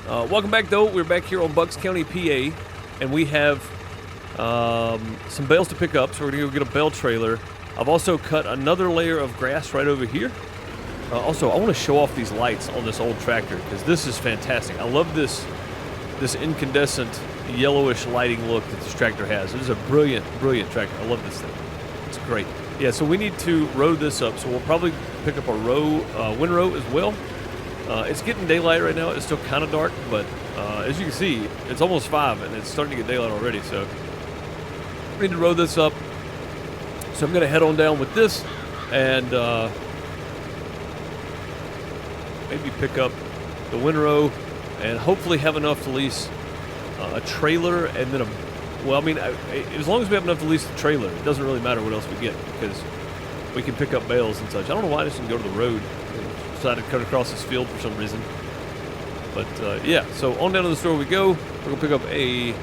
Welcome back, though. We're back here on Bucks County, PA, and we have some bales to pick up, so we're going to go get a bale trailer. I've also cut another layer of grass right over here. Also, I want to show off these lights on this old tractor, because this is fantastic. I love this incandescent, yellowish lighting look that this tractor has. It is a brilliant, brilliant tractor. I love this thing. It's great. Yeah, so we need to row this up, so we'll probably pick up a windrow as well. It's getting daylight right now. It's still kind of dark, but as you can see, it's almost 5, and it's starting to get daylight already, so we need to row this up. So I'm going to head on down with this and maybe pick up the windrow and hopefully have enough to lease a trailer and then as long as we have enough to lease the trailer, it doesn't really matter what else we get because we can pick up bales and such. I don't know why I just didn't go to the road. I decided to cut across this field for some reason. But yeah, so on down to the store we go. We're going to pick up a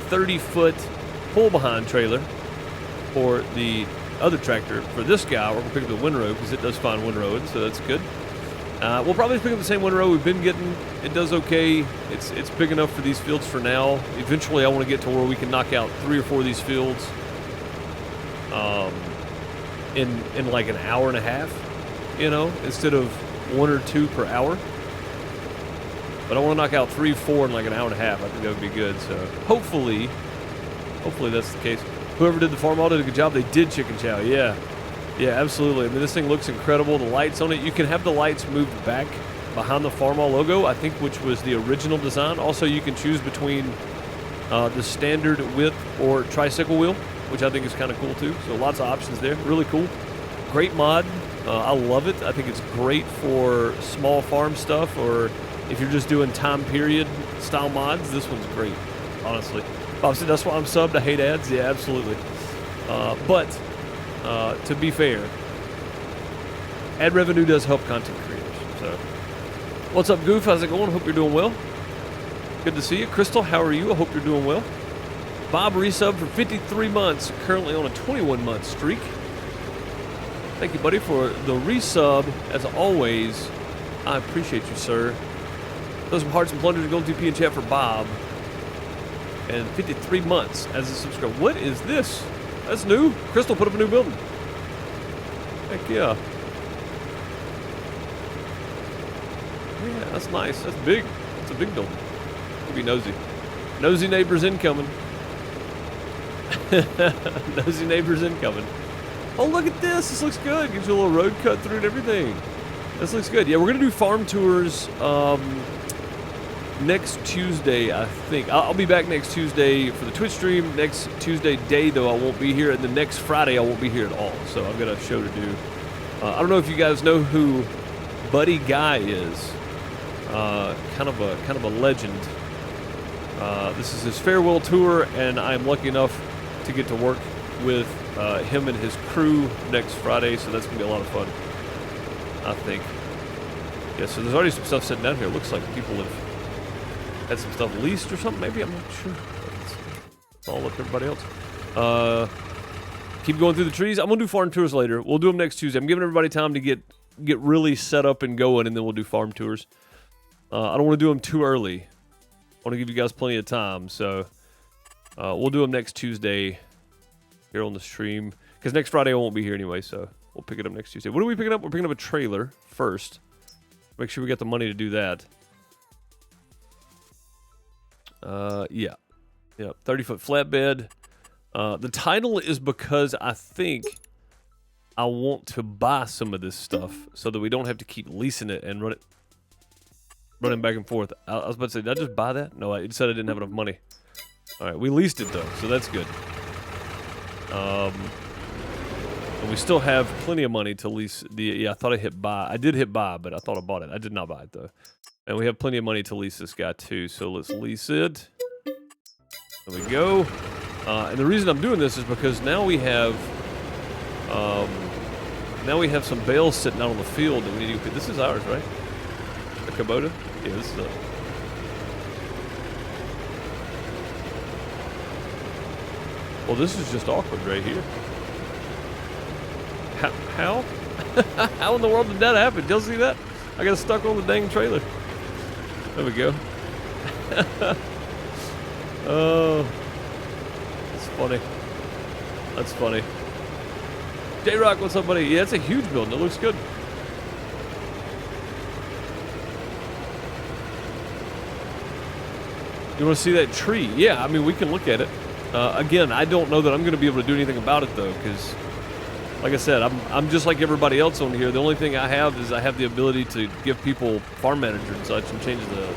30-foot pull-behind trailer for the other tractor. For this guy, we're going to pick up the windrow because it does fine windrowing, so that's good. We'll probably pick up the same windrow we've been getting. It does okay. It's big enough for these fields for now. Eventually, I want to get to where we can knock out 3 or 4 of these fields in like an hour and a half, you know, instead of 1 or 2 per hour. But I want to knock out 3, 4 in like an hour and a half. I think that would be good. So hopefully that's the case. Whoever did the farm all did a good job. They did chicken chow. Yeah. Yeah, absolutely. I mean, this thing looks incredible. The lights on it, you can have the lights moved back behind the Farmall logo, I think, which was the original design. Also, you can choose between the standard width or tricycle wheel, which I think is kind of cool too. So lots of options there. Really cool. Great mod. I love it. I think it's great for small farm stuff, or if you're just doing time period style mods, this one's great, honestly. Bob said that's why I'm subbed. I hate ads. Yeah, absolutely. But to be fair, ad revenue does help content creators. So, what's up, Goof? How's it going? Hope you're doing well. Good to see you. Crystal, how are you? I hope you're doing well. Bob resub for 53 months, currently on a 21-month streak. Thank you, buddy, for the resub. As always, I appreciate you, sir. Those some hearts and plunders and gold TP in chat for Bob. And 53 months as a subscriber. What is this? That's new. Crystal put up a new building. Heck yeah. Yeah, that's nice. That's big. That's a big building. Could be nosy. Nosy neighbors incoming. Nosy neighbors incoming. Oh, look at this. This looks good. Gives you a little road cut through and everything. This looks good. Yeah, we're going to do farm tours next Tuesday, I think. I'll be back next Tuesday for the Twitch stream. Next Tuesday day, though, I won't be here. And the next Friday, I won't be here at all. So I've got a show to do. I don't know if you guys know who Buddy Guy is. Kind of a legend. This is his farewell tour, and I'm lucky enough to get to work with him and his crew next Friday. So that's going to be a lot of fun, I think. Yeah, so there's already some stuff sitting down here. It looks like people have had some stuff leased or something, maybe. I'm not sure. It's all up to everybody else. Keep going through the trees. I'm going to do farm tours later. We'll do them next Tuesday. I'm giving everybody time to get really set up and going, and then we'll do farm tours. I don't want to do them too early. I want to give you guys plenty of time, so we'll do them next Tuesday here on the stream. Because next Friday I won't be here anyway, so we'll pick it up next Tuesday. What are we picking up? We're picking up a trailer first. Make sure we got the money to do that. Yeah, 30-foot flatbed. The title is because I think I want to buy some of this stuff so that we don't have to keep leasing it and running back and forth. I was about to say, did I just buy that? No, I said I didn't have enough money. All right, we leased it though, so that's good. And we still have plenty of money to lease the. Yeah, I thought I hit buy. I did hit buy, but I thought I bought it. I did not buy it though. And we have plenty of money to lease this guy too, so let's lease it. There we go. And the reason I'm doing this is because now we have some bales sitting out on the field that we need to. This is ours, right? The Kubota? Yeah, this is it. Well, this is just awkward right here. How? How in the world did that happen? Did y'all see that? I got stuck on the dang trailer. There we go. Oh, that's funny. That's funny. J-Rock, what's up, buddy? Yeah, it's a huge building. It looks good. You want to see that tree? Yeah, I mean, we can look at it. Again, I don't know that I'm going to be able to do anything about it, though, because, like I said, I'm just like everybody else on here. The only thing I have is I have the ability to give people farm manager and such and change the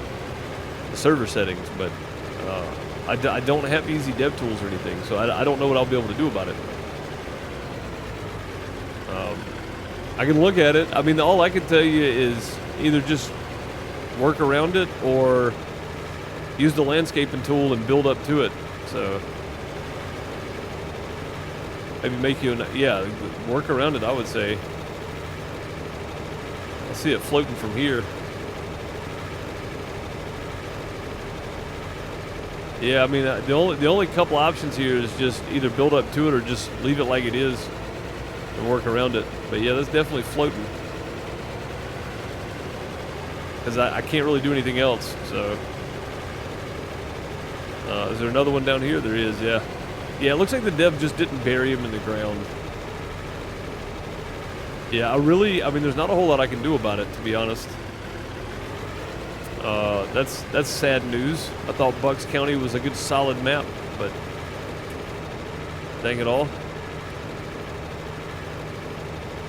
server settings, but I don't have easy dev tools or anything, so I don't know what I'll be able to do about it. I can look at it. I mean, all I can tell you is either just work around it or use the landscaping tool and build up to it. So maybe make you work around it, I would say. I see it floating from here. Yeah, I mean, the only couple options here is just either build up to it or just leave it like it is and work around it. But yeah, that's definitely floating, because I can't really do anything else. So is there another one down here? There is, yeah. Yeah, it looks like the dev just didn't bury him in the ground. Yeah, I mean, there's not a whole lot I can do about it, to be honest. That's sad news. I thought Bucks County was a good solid map, but dang it all.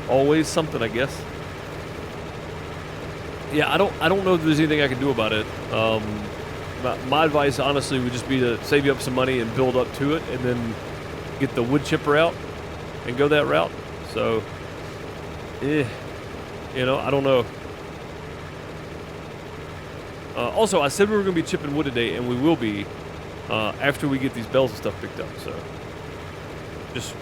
Always something, I guess. Yeah, I don't know if there's anything I can do about it. My advice, honestly, would just be to save you up some money and build up to it, and then get the wood chipper out and go that route. So, you know, I don't know. Also, I said we were going to be chipping wood today, and we will be after we get these bells and stuff picked up. So, just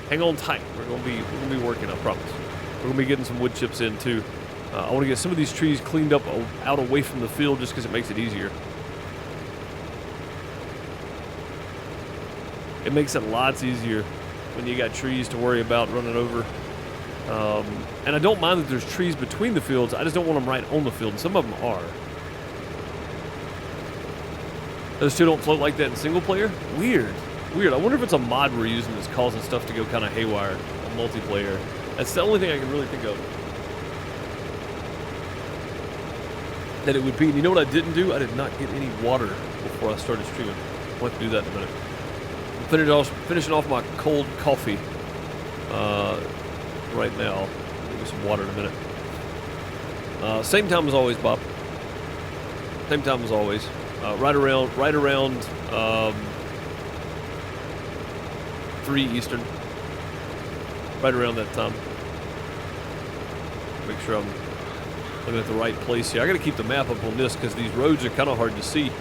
hang on tight. We're going to be working, I promise. We're going to be getting some wood chips in too. I want to get some of these trees cleaned up out away from the field, just because it makes it easier. It makes it lots easier when you got trees to worry about running over. And I don't mind that there's trees between the fields. I just don't want them right on the field. And some of them are. Those two don't float like that in single player? Weird. Weird. I wonder if it's a mod we're using that's causing stuff to go kind of haywire on multiplayer. That's the only thing I can really think of that it would be. And you know what I didn't do? I did not get any water before I started streaming. I'll have to do that in a minute. Finishing off my cold coffee right now. I'll get some water in a minute. Same time as always, Bob. Same time as always. Right around 3 Eastern. Right around that time. Make sure I'm looking at the right place here. I got to keep the map up on this because these roads are kind of hard to see.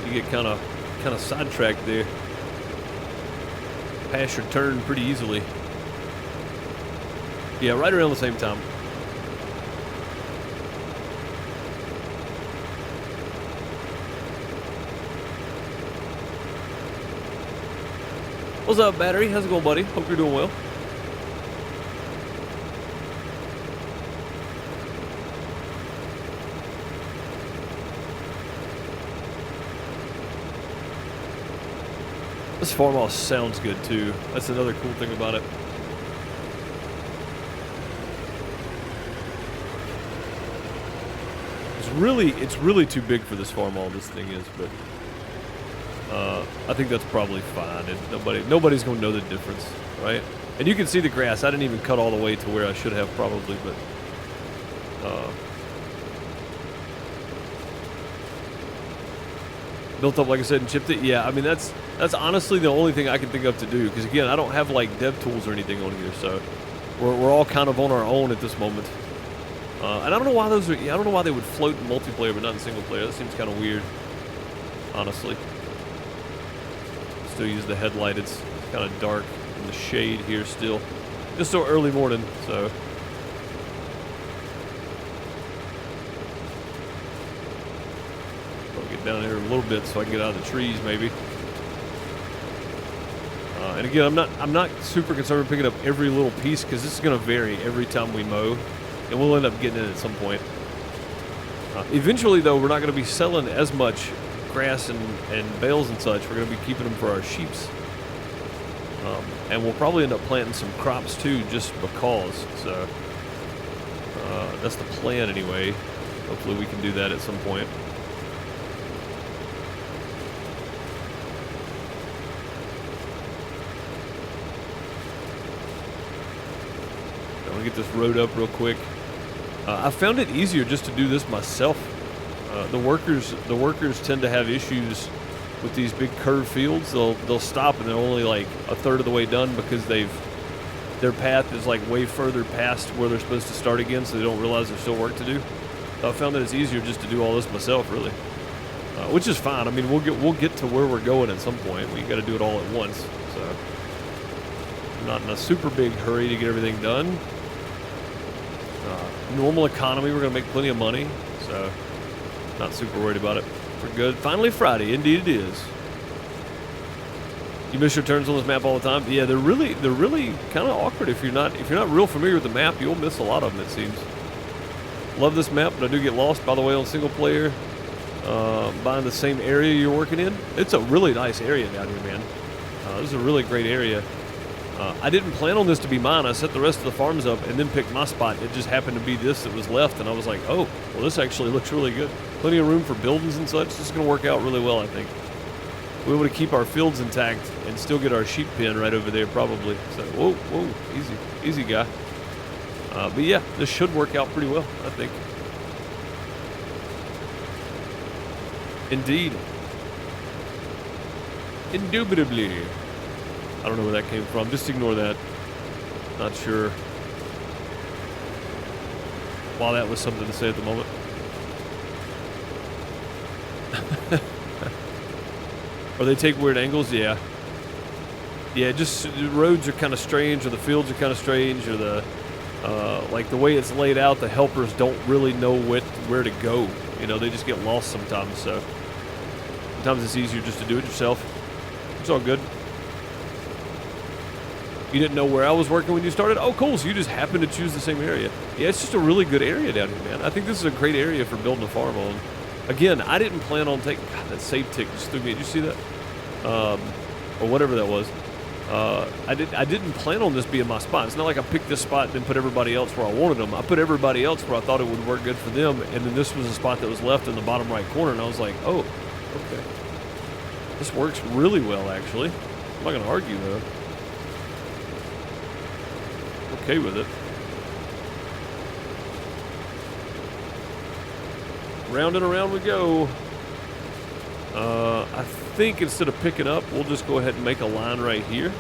You get kind of sidetracked there. Pass your turn pretty easily. Yeah, right around the same time. What's up, Battery? How's it going, buddy? Hope you're doing well. This farmhouse sounds good too. That's another cool thing about it. It's really too big for this farmhouse. This thing is, but I think that's probably fine. And nobody's gonna know the difference, right? And you can see the grass. I didn't even cut all the way to where I should have probably, but built up, like I said, and chipped it. Yeah, I mean that's honestly the only thing I can think of to do, because again, I don't have like dev tools or anything on here, so we're all kind of on our own at this moment. And I don't know why those are. I don't know why they would float in multiplayer but not in single player. That seems kind of weird, honestly. Still use the headlight. It's kind of dark in the shade here still. Just so early morning, so. I'll get down here a little bit so I can get out of the trees, maybe. And again, I'm not super concerned with picking up every little piece, because this is going to vary every time we mow, and we'll end up getting it at some point. Eventually, though, we're not going to be selling as much grass and bales and such. We're going to be keeping them for our sheeps. And we'll probably end up planting some crops, too, just because. So, that's the plan, anyway. Hopefully we can do that at some point. I'm going to get this road up real quick. I found it easier just to do this myself. The workers tend to have issues with these big curved fields. They'll stop and they're only like a third of the way done because their path is like way further past where they're supposed to start again, so they don't realize there's still work to do. So I found that it's easier just to do all this myself, really, which is fine. I mean, we'll get to where we're going at some point. We got to do it all at once, so I'm not in a super big hurry to get everything done. Normal economy, we're gonna make plenty of money, so not super worried about it. We're good. Finally Friday, indeed it is. You miss your turns on this map all the time? Yeah, they're really kind of awkward if you're not real familiar with the map. You'll miss a lot of them, it seems. Love this map, but I do get lost, by the way, on single player. Buying the same area you're working in. It's a really nice area down here, man. This is a really great area. I didn't plan on this to be mine. I set the rest of the farms up and then picked my spot. It just happened to be this that was left, and I was like, oh, well, this actually looks really good. Plenty of room for buildings and such. This is going to work out really well, I think. We're able to keep our fields intact and still get our sheep pen right over there, probably. So, whoa, easy guy. But yeah, this should work out pretty well, I think. Indeed. Indubitably. I don't know where that came from. Just ignore that. Not sure why that was something to say at the moment. Or they take weird angles? Yeah. Yeah, just the roads are kind of strange, or the fields are kind of strange, or the like the way it's laid out, the helpers don't really know where to go. You know, they just get lost sometimes. So sometimes it's easier just to do it yourself. It's all good. You didn't know where I was working when you started? Oh, cool. So you just happened to choose the same area. Yeah, it's just a really good area down here, man. I think this is a great area for building a farm on. Again, I didn't plan on taking... God, that save tick just threw me. Did you see that? Or whatever that was. I didn't plan on this being my spot. It's not like I picked this spot and then put everybody else where I wanted them. I put everybody else where I thought it would work good for them, and then this was a spot that was left in the bottom right corner, and I was like, oh, okay. This works really well, actually. I'm not going to argue, though. Okay with it. Round and around we go. I think instead of picking up, we'll just go ahead and make a line right here,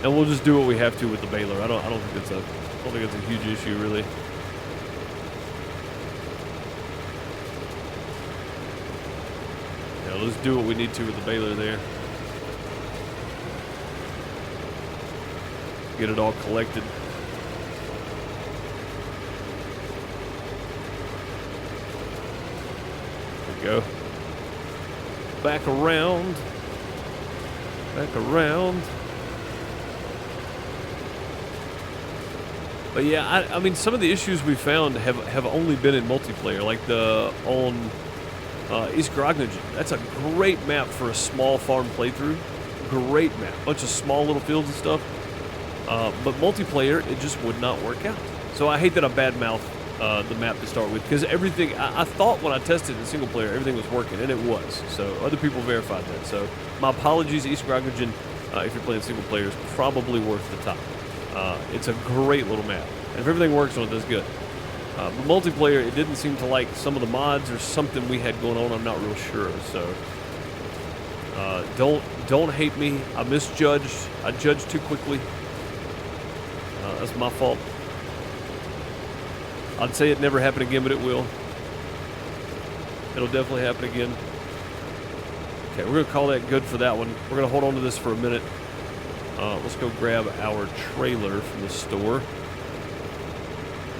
and we'll just do what we have to with the baler. I don't think it's a huge issue, really. Yeah, let's do what we need to with the baler there. Get it all collected. There we go. Back around. Back around. But yeah, I mean, some of the issues we found have only been in multiplayer, like on East Grognagen. That's a great map for a small farm playthrough. Great map. Bunch of small little fields and stuff. But multiplayer, it just would not work out. So I hate that I badmouth the map to start with, because everything, I thought when I tested in single player, everything was working, and it was. So other people verified that. So my apologies, East Grognagen, if you're playing single player, is probably worth the time. It's a great little map, and if everything works on it, that's good. But multiplayer, it didn't seem to like some of the mods or something we had going on. I'm not real sure. So don't hate me. I misjudged. I judged too quickly. That's my fault. I'd say it never happened again, but it will. It'll definitely happen again. Okay, we're going to call that good for that one. We're going to hold on to this for a minute. Let's go grab our trailer from the store.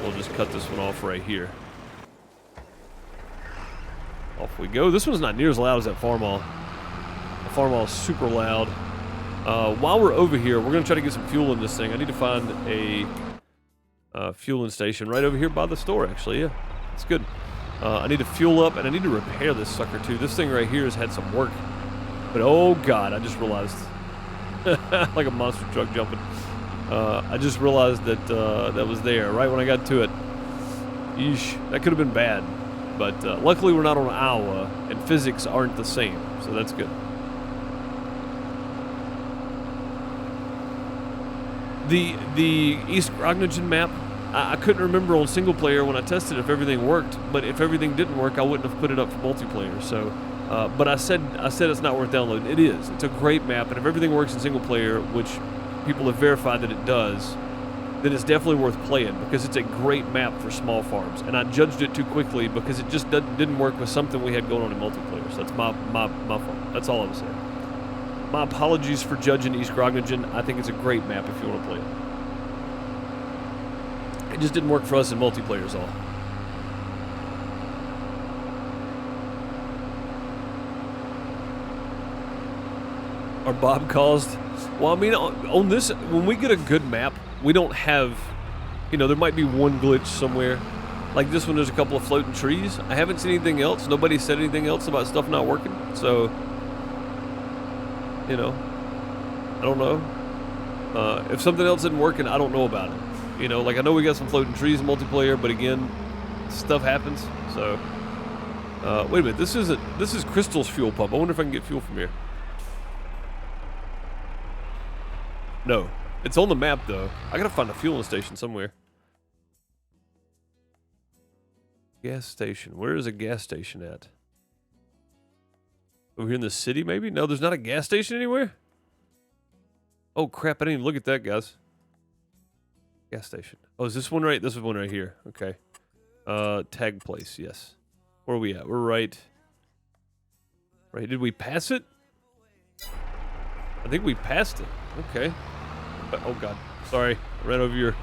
We'll just cut this one off right here. Off we go. This one's not near as loud as that farmall. The farmall is super loud. While we're over here, we're going to try to get some fuel in this thing. I need to find a fueling station right over here by the store, actually, yeah. It's good. I need to fuel up, and I need to repair this sucker, too. This thing right here has had some work. But, oh, God, I just realized. Like a monster truck jumping. I just realized that that was there right when I got to it. Yeesh, that could have been bad. But luckily we're not on Iowa, and physics aren't the same, so that's good. The East Grognagen map, I couldn't remember on single player when I tested if everything worked, but if everything didn't work, I wouldn't have put it up for multiplayer. So, but I said it's not worth downloading. It is. It's a great map, and if everything works in single player, which people have verified that it does, then it's definitely worth playing because it's a great map for small farms. And I judged it too quickly because it just didn't work with something we had going on in multiplayer. So that's my fault. That's all I'm saying. My apologies for judging East Grognagen. I think it's a great map if you want to play it. It just didn't work for us in multiplayer is all. Or Bob caused. Well, I mean, on this, when we get a good map, we don't have, you know, there might be one glitch somewhere. Like this one, there's a couple of floating trees. I haven't seen anything else. Nobody said anything else about stuff not working. So, you know, I don't know. If something else isn't working, I don't know about it. You know, like I know we got some floating trees in multiplayer, but again, stuff happens. So, wait a minute. This is Crystal's fuel pump. I wonder if I can get fuel from here. No. It's on the map, though. I gotta find a fueling station somewhere. Gas station. Where is a gas station at? Over here in the city, maybe? No, there's not a gas station anywhere? Oh, crap. I didn't even look at that, guys. Gas station. Oh, is this one right? This is one right here. Okay. Tag place, yes. Where are we at? We're right. Right. Did we pass it? I think we passed it. Okay. Oh God, sorry. I ran over your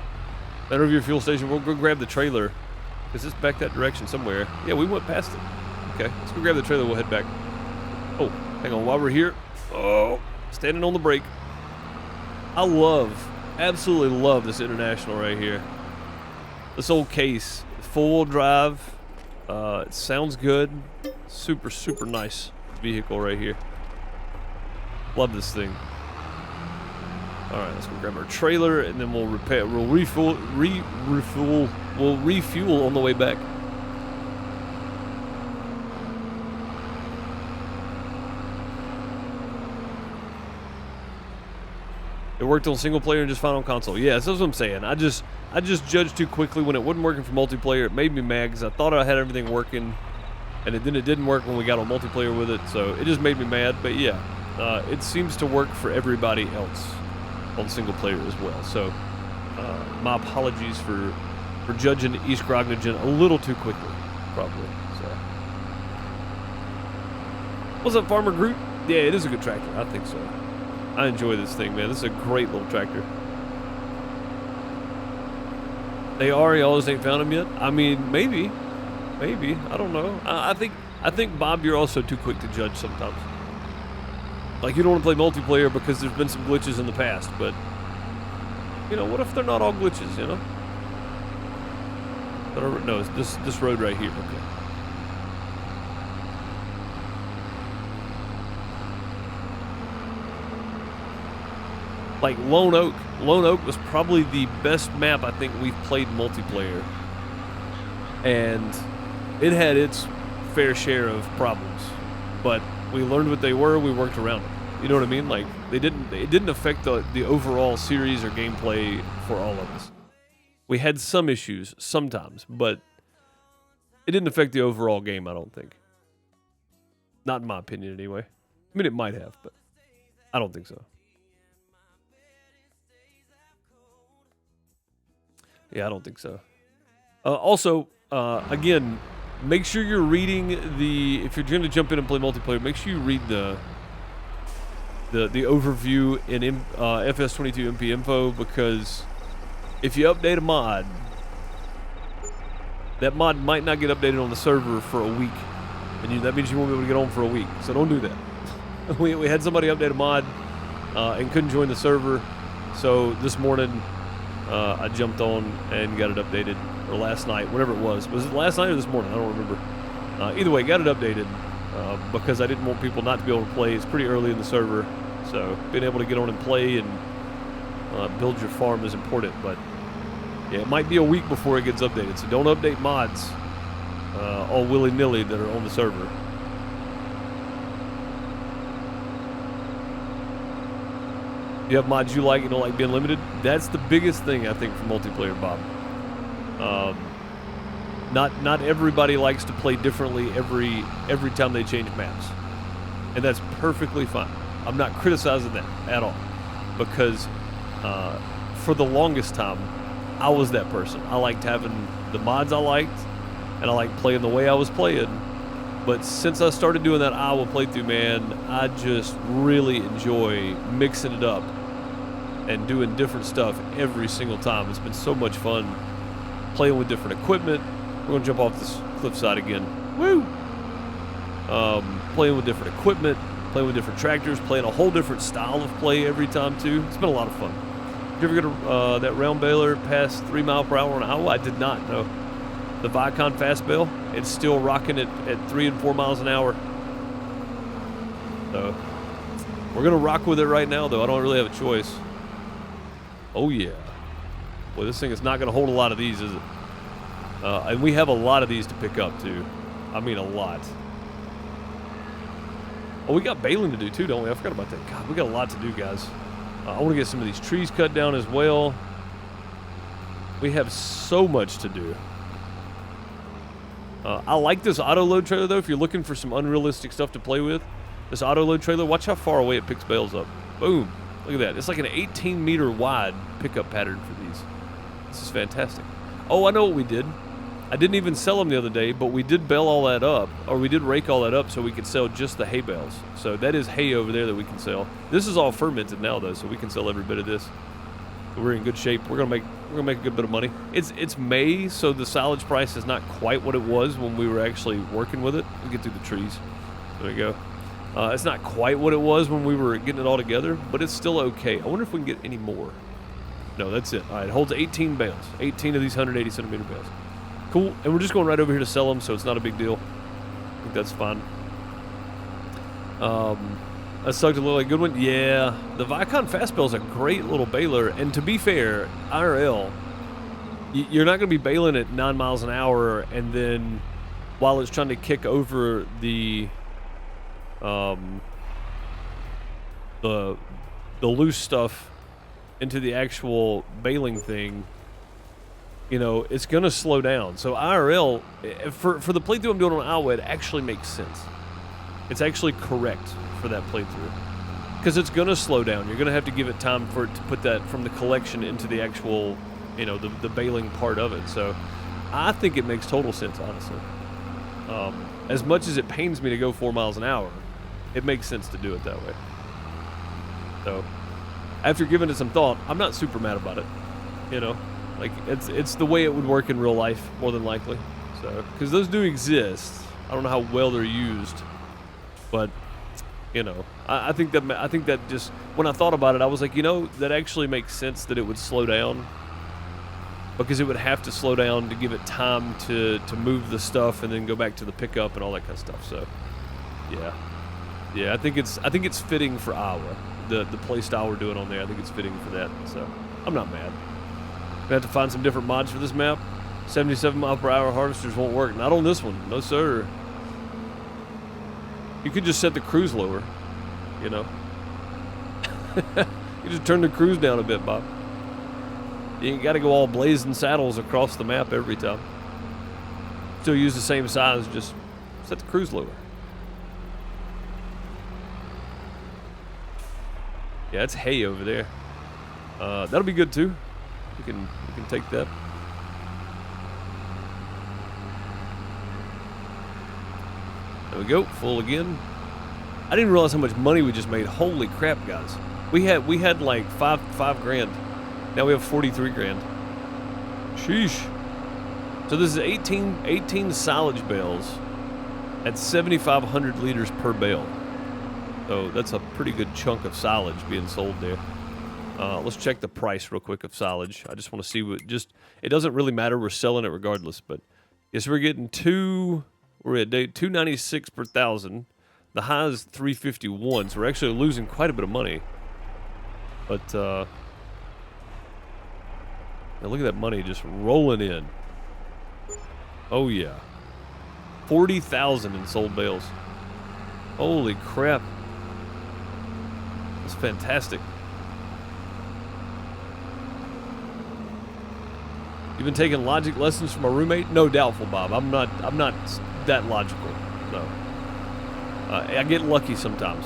fuel station. We'll go grab the trailer. Is this back that direction somewhere? Yeah, we went past it. Okay, let's go grab the trailer. We'll head back. Oh, hang on. While we're here, oh, standing on the brake. I absolutely love this International right here. This old case, full drive. It sounds good. Super, super nice vehicle right here. Love this thing. All right, let's go grab our trailer, and then we'll refuel on the way back. It worked on single player and just fine on console. Yeah, that's what I'm saying. I just judged too quickly when it wasn't working for multiplayer. It made me mad because I thought I had everything working, and then it didn't work when we got on multiplayer with it. So it just made me mad. But yeah, it seems to work for everybody else on single player as well. So my apologies for judging East Grognagen a little too quickly, probably. So what's up, Farmer Groot? Yeah, it is a good tractor. I think so. I enjoy this thing, man. This is a great little tractor. They are. Y'all just ain't found them yet. I mean, maybe. I don't know. I think Bob, you're also too quick to judge sometimes. Like, you don't want to play multiplayer because there's been some glitches in the past, but, you know, what if they're not all glitches, you know? No, it's this road right here. Okay. Like, Lone Oak was probably the best map I think we've played multiplayer. And it had its fair share of problems, but we learned what they were, we worked around it. You know what I mean? Like, it didn't affect the overall series or gameplay for all of us. We had some issues sometimes, but it didn't affect the overall game, I don't think. Not in my opinion, anyway. I mean, it might have, but I don't think so. Yeah, I don't think so. Also, again, make sure you're reading if you're going to jump in and play multiplayer, make sure you read the overview in FS22 MP info, because if you update a mod, that mod might not get updated on the server for a week, and that means you won't be able to get on for a week. So don't do that. we had somebody update a mod and couldn't join the server, so this morning I jumped on and got it updated or last night, whatever it was. Was it last night or this morning? I don't remember. Either way, got it updated because I didn't want people not to be able to play. It's pretty early in the server, so being able to get on and play and build your farm is important. But yeah, it might be a week before it gets updated, so don't update mods all willy-nilly that are on the server. You have mods you like, you don't like being limited. That's the biggest thing I think for multiplayer, Bob. Not everybody likes to play differently every time they change maps, and that's perfectly fine. I'm not criticizing that at all, because for the longest time I was that person. I liked having the mods I liked, and I liked playing the way I was playing. But since I started doing that Iowa playthrough, man, I just really enjoy mixing it up and doing different stuff every single time. It's been so much fun playing with different equipment. We're going to jump off this cliffside again. Woo! Playing with different equipment, playing with different tractors, playing a whole different style of play every time, too. It's been a lot of fun. Did you ever get that round baler past 3 miles per hour on Iowa? I did not, no. The Vicon fast bale, it's still rocking it at 3 and 4 miles an hour. So, we're going to rock with it right now, though. I don't really have a choice. Oh, yeah. Boy, this thing is not going to hold a lot of these, is it? And we have a lot of these to pick up, too. I mean, a lot. Oh, we got baling to do, too, don't we? I forgot about that. God, we got a lot to do, guys. I want to get some of these trees cut down as well. We have so much to do. I like this auto-load trailer, though. If you're looking for some unrealistic stuff to play with, this auto-load trailer, watch how far away it picks bales up. Boom. Look at that. It's like an 18-meter wide pickup pattern for these. This is fantastic. Oh, I know what we did. I didn't even sell them the other day, but we did bale all that up, or we did rake all that up so we could sell just the hay bales. So that is hay over there that we can sell. This is all fermented now, though, so we can sell every bit of this. We're in good shape. We're gonna make a good bit of money. It's May, so the silage price is not quite what it was when we were actually working with it. We'll get through the trees. There we go. It's not quite what it was when we were getting it all together, but it's still okay. I wonder if we can get any more. No, that's it. All right, it holds 18 bales. 18 of these 180 centimeter bales. Cool. And we're just going right over here to sell them, so it's not a big deal. I think that's fine. That sucked a little like a good one. Yeah, the Vicon Fast Bale is a great little baler, and to be fair, IRL, you're not going to be baling at 9 miles an hour, and then while it's trying to kick over the loose stuff into the actual baling thing, you know, it's going to slow down. So IRL, for the playthrough I'm doing on Iowa, it actually makes sense. It's actually correct for that playthrough, because it's going to slow down. You're going to have to give it time for it to put that from the collection into the actual, you know, the baling part of it. So I think it makes total sense, honestly. As much as it pains me to go 4 miles an hour, it makes sense to do it that way. So after giving it some thought, I'm not super mad about it. You know, like it's the way it would work in real life, more than likely. So, because those do exist. I don't know how well they're used, but you know, I think that just, when I thought about it, I was like, you know, that actually makes sense that it would slow down, because it would have to slow down to give it time to move the stuff and then go back to the pickup and all that kind of stuff. So yeah, I think it's fitting for Iowa, the play style we're doing on there. I think it's fitting for that. So I'm not mad. We have to find some different mods for this map. 77 mile per hour harvesters won't work. Not on this one. No sir. You could just set the cruise lower, you know. You just turn the cruise down a bit, Bob. You ain't got to go all blazing saddles across the map every time. Still use the same size, just set the cruise lower. Yeah, it's hay over there. That'll be good too. We can take that. There we go, full again. I didn't realize how much money we just made. Holy crap, guys. We had like five grand. Now we have 43 grand. Sheesh. So this is 18 silage bales at 7,500 liters per bale. So that's a pretty good chunk of silage being sold there. Let's check the price real quick of silage. I just want to see what it doesn't really matter. We're selling it regardless, but yes, we're getting we're at day 296 per thousand. The high is 351, so we're actually losing quite a bit of money. But now look at that money just rolling in. Oh yeah. 40,000 in sold bales. Holy crap. That's fantastic. You've been taking logic lessons from a roommate? No, doubtful, Bob. I'm not that logical. No. I get lucky sometimes.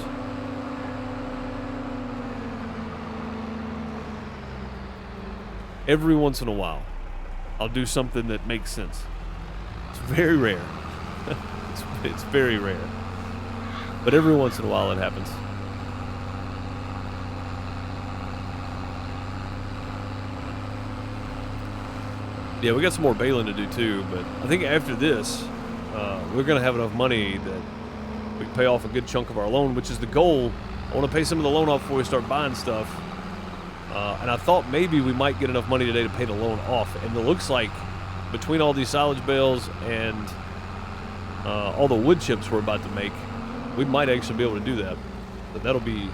Every once in a while, I'll do something that makes sense. It's very rare. It's very rare. But every once in a while it happens. Yeah, we got some more baling to do too, but I think after this, we're going to have enough money that we can pay off a good chunk of our loan, which is the goal. I want to pay some of the loan off before we start buying stuff. And I thought maybe we might get enough money today to pay the loan off. And it looks like between all these silage bales and all the wood chips we're about to make, we might actually be able to do that. But that'll be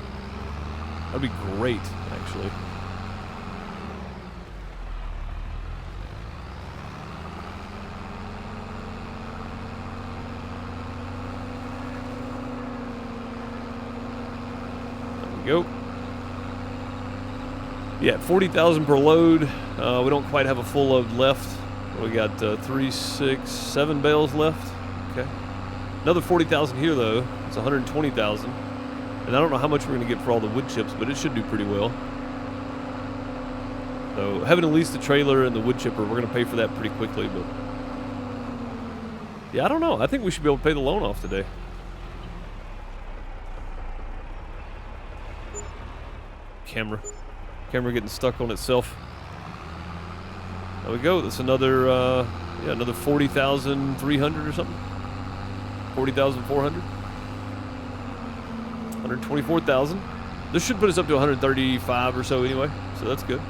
great, actually. Go. Yeah, 40,000 per load. We don't quite have a full load left. We got 3, 6, 7 bales left. Okay. Another 40,000 here though. It's 120,000. And I don't know how much we're going to get for all the wood chips, but it should do pretty well. So having at least the trailer and the wood chipper, we're going to pay for that pretty quickly. But yeah, I don't know. I think we should be able to pay the loan off today. Camera getting stuck on itself. There we go. That's another another 40,300 or something. 40,400. 124,000. This should put us up to 135 or so anyway, so that's good.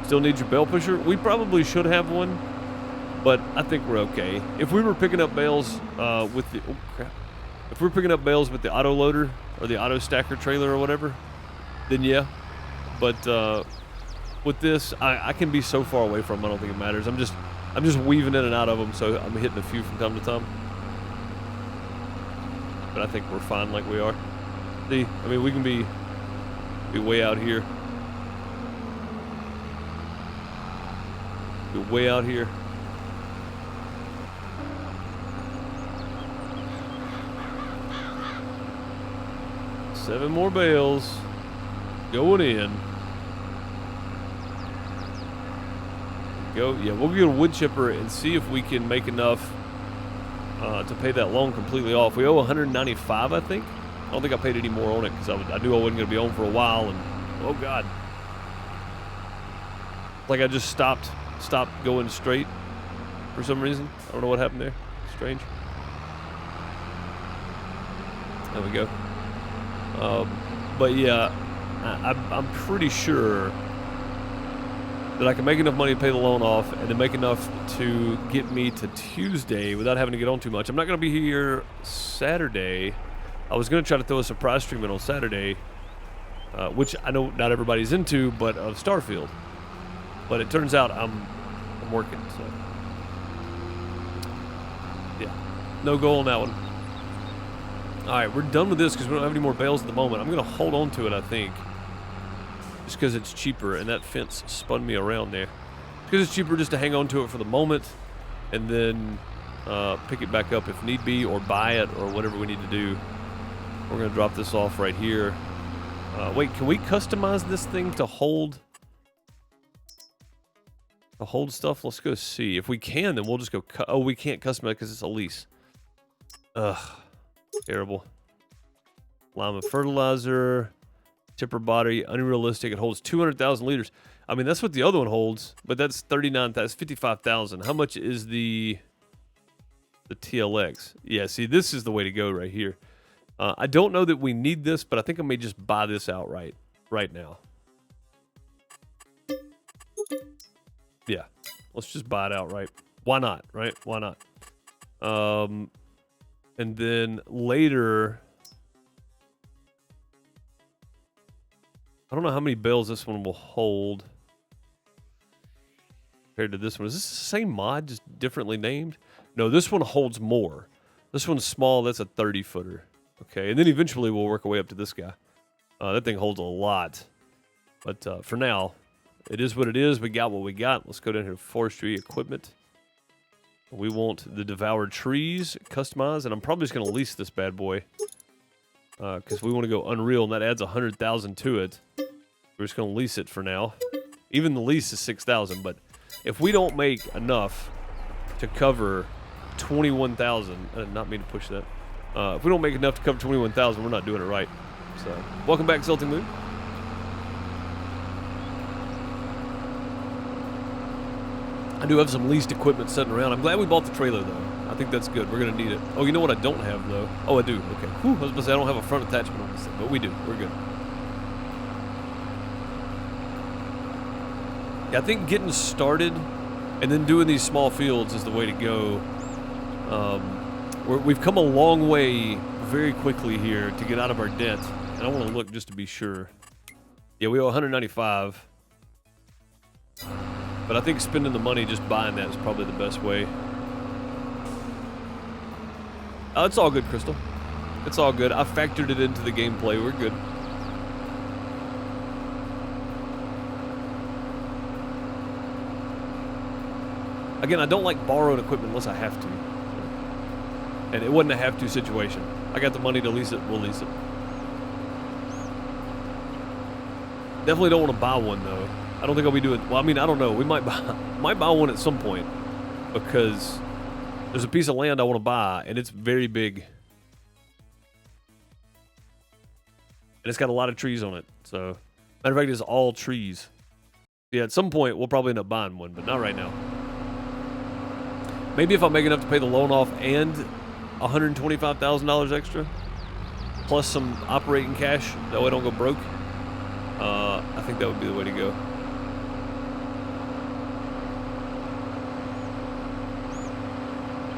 Still need your bale pusher. We probably should have one, but I think we're okay. If we were picking up bales with the if we're picking up bales with the auto loader or the auto stacker trailer or whatever, then yeah. But with this, I can be so far away from them, I don't think it matters. I'm just weaving in and out of them, so I'm hitting a few from time to time. But I think we're fine like we are. See, I mean, we can be way out here. Be way out here. Seven more bales going in. Go, yeah, we'll get a wood chipper and see if we can make enough to pay that loan completely off. We owe 195, I think. I don't think I paid any more on it because I knew I wasn't going to be on for a while. And oh god, like I just stopped going straight for some reason. I don't know what happened there. Strange. There we go. But yeah, I'm pretty sure that I can make enough money to pay the loan off and to make enough to get me to Tuesday without having to get on too much. I'm not going to be here Saturday. I was going to try to throw a surprise stream in on Saturday, which I know not everybody's into, but of Starfield. But it turns out I'm working, so yeah, no goal on that one. All right, we're done with this because we don't have any more bales at the moment. I'm going to hold on to it, I think, just because it's cheaper, and that fence spun me around there. Because it's cheaper just to hang on to it for the moment and then pick it back up if need be, or buy it, or whatever we need to do. We're going to drop this off right here. Wait, can we customize this thing to hold stuff? Let's go see. If we can, then we'll just go oh, we can't customize because it's a lease. Ugh. Terrible. Lima fertilizer, tipper body, unrealistic. It holds 200,000 liters. I mean, that's what the other one holds, but that's 39,000. That's 55,000. How much is the TLX? Yeah, see, this is the way to go right here. I don't know that we need this, but I think I may just buy this outright right now. Yeah, let's just buy it outright. Why not, right? Why not? And then later, I don't know how many bales this one will hold compared to this one. Is this the same mod, just differently named? No, this one holds more. This one's small. That's a 30-footer. Okay, and then eventually we'll work our way up to this guy. That thing holds a lot. But for now, it is what it is. We got what we got. Let's go down here to forestry equipment. We want the devoured trees customized, and I'm probably just going to lease this bad boy because we want to go Unreal, and that adds 100,000 to it. We're just going to lease it for now. Even the lease is 6,000, but if we don't make enough to cover 21,000, I did not mean to push that. If we don't make enough to cover 21,000, we're not doing it right. So, welcome back, Zelting Moon. I do have some leased equipment sitting around. I'm glad we bought the trailer, though. I think that's good. We're going to need it. Oh, you know what I don't have, though? Oh, I do. Okay. Whew, I was going to say I don't have a front attachment on this thing, but we do. We're good. Yeah, I think getting started and then doing these small fields is the way to go. We've come a long way very quickly here to get out of our debt. And I want to look just to be sure. Yeah, we owe 195. But I think spending the money just buying that is probably the best way. It's all good, Crystal. It's all good. I factored it into the gameplay. We're good. Again, I don't like borrowing equipment unless I have to. And it wasn't a have-to situation. I got the money to lease it, we'll lease it. Definitely don't want to buy one, though. I don't think I'll be doing... Well, I mean, I don't know. We might buy one at some point. Because there's a piece of land I want to buy, and it's very big. And it's got a lot of trees on it. So, matter of fact, it's all trees. Yeah, at some point, we'll probably end up buying one, but not right now. Maybe if I make enough to pay the loan off and $125,000 extra, plus some operating cash, that way I don't go broke, I think that would be the way to go.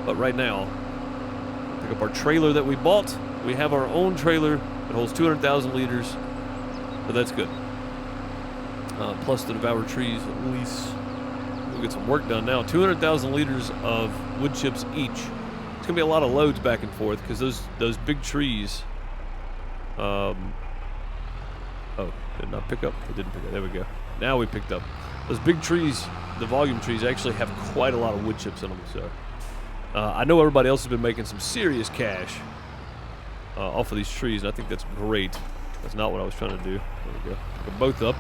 But right now, pick up our trailer that we bought. We have our own trailer that holds 200,000 liters, so that's good. Plus the devoured trees at least. We'll get some work done now. 200,000 liters of wood chips each. It's gonna be a lot of loads back and forth because those big trees. Oh, did not pick up. It didn't pick up. There we go. Now we picked up. Those big trees, the volume trees, actually have quite a lot of wood chips in them. So I know everybody else has been making some serious cash off of these trees, and I think that's great. That's not what I was trying to do. There we go. Pick them both up.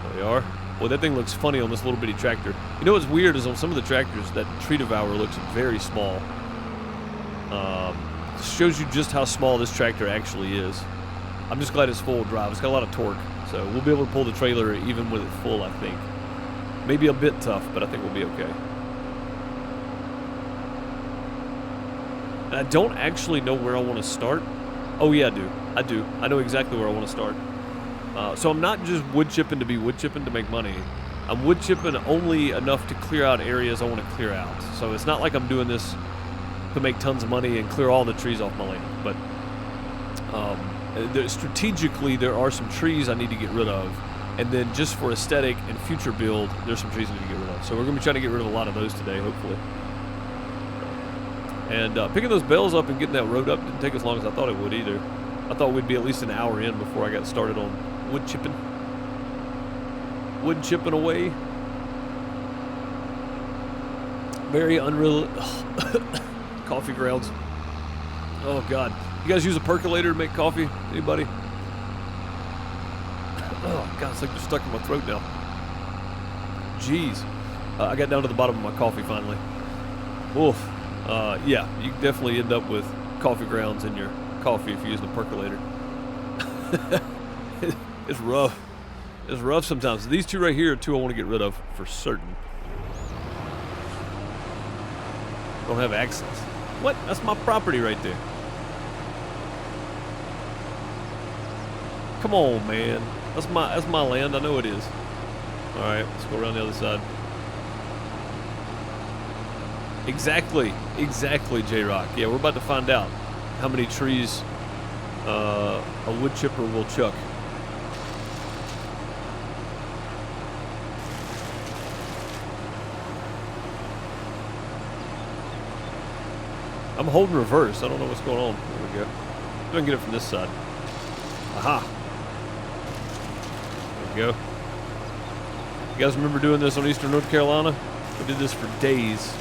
There we are. Boy, that thing looks funny on this little bitty tractor. You know what's weird is on some of the tractors, that tree devourer looks very small. Shows you just how small this tractor actually is. I'm just glad it's full drive. It's got a lot of torque, so we'll be able to pull the trailer even with it full, I think. Maybe a bit tough, but I think we'll be okay. And I don't actually know where I want to start. Oh yeah, I do. I know exactly where I want to start. So I'm not just wood chipping to be wood chipping to make money. I'm wood chipping only enough to clear out areas I want to clear out. So it's not like I'm doing this to make tons of money and clear all the trees off my land. But strategically, there are some trees I need to get rid of. And then just for aesthetic and future build, there's some trees I need to get rid of. So we're going to be trying to get rid of a lot of those today, hopefully. And picking those bales up and getting that road up didn't take as long as I thought it would either. I thought we'd be at least an hour in before I got started on wood chipping. Wood chipping away. Very unreal. Coffee grounds. Oh, God. You guys use a percolator to make coffee? Anybody? Oh, God, it's like they're stuck in my throat now. Jeez. I got down to the bottom of my coffee finally. Oof. Yeah, you definitely end up with coffee grounds in your coffee if you use the percolator. It's rough. It's rough sometimes. These two right here are two I want to get rid of for certain. Don't have access. What? That's my property right there. Come on, man. That's my land. I know it is. All right, let's go around the other side. Exactly, J-Rock. Yeah, we're about to find out how many trees a wood chipper will chuck. I'm holding reverse. I don't know what's going on. There we go. I can get it from this side. Aha. There we go. You guys remember doing this on Eastern North Carolina? We did this for days.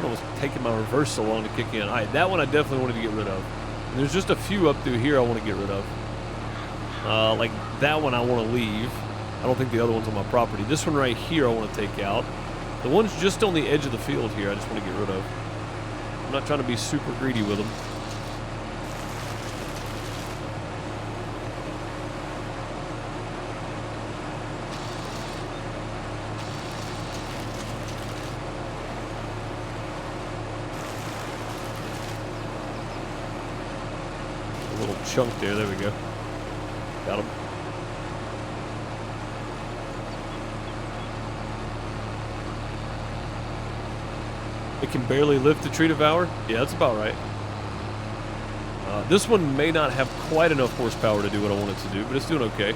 I was taking my reverse so long to kick in. All right, that one I definitely wanted to get rid of. And there's just a few up through here I want to get rid of. Like that one I want to leave. I don't think the other one's on my property. This one right here I want to take out. The ones just on the edge of the field here I just want to get rid of. I'm not trying to be super greedy with them. A little chunk there. There we go. Got him. It can barely lift the tree devourer? Yeah, that's about right. This one may not have quite enough horsepower to do what I want it to do, but it's doing okay.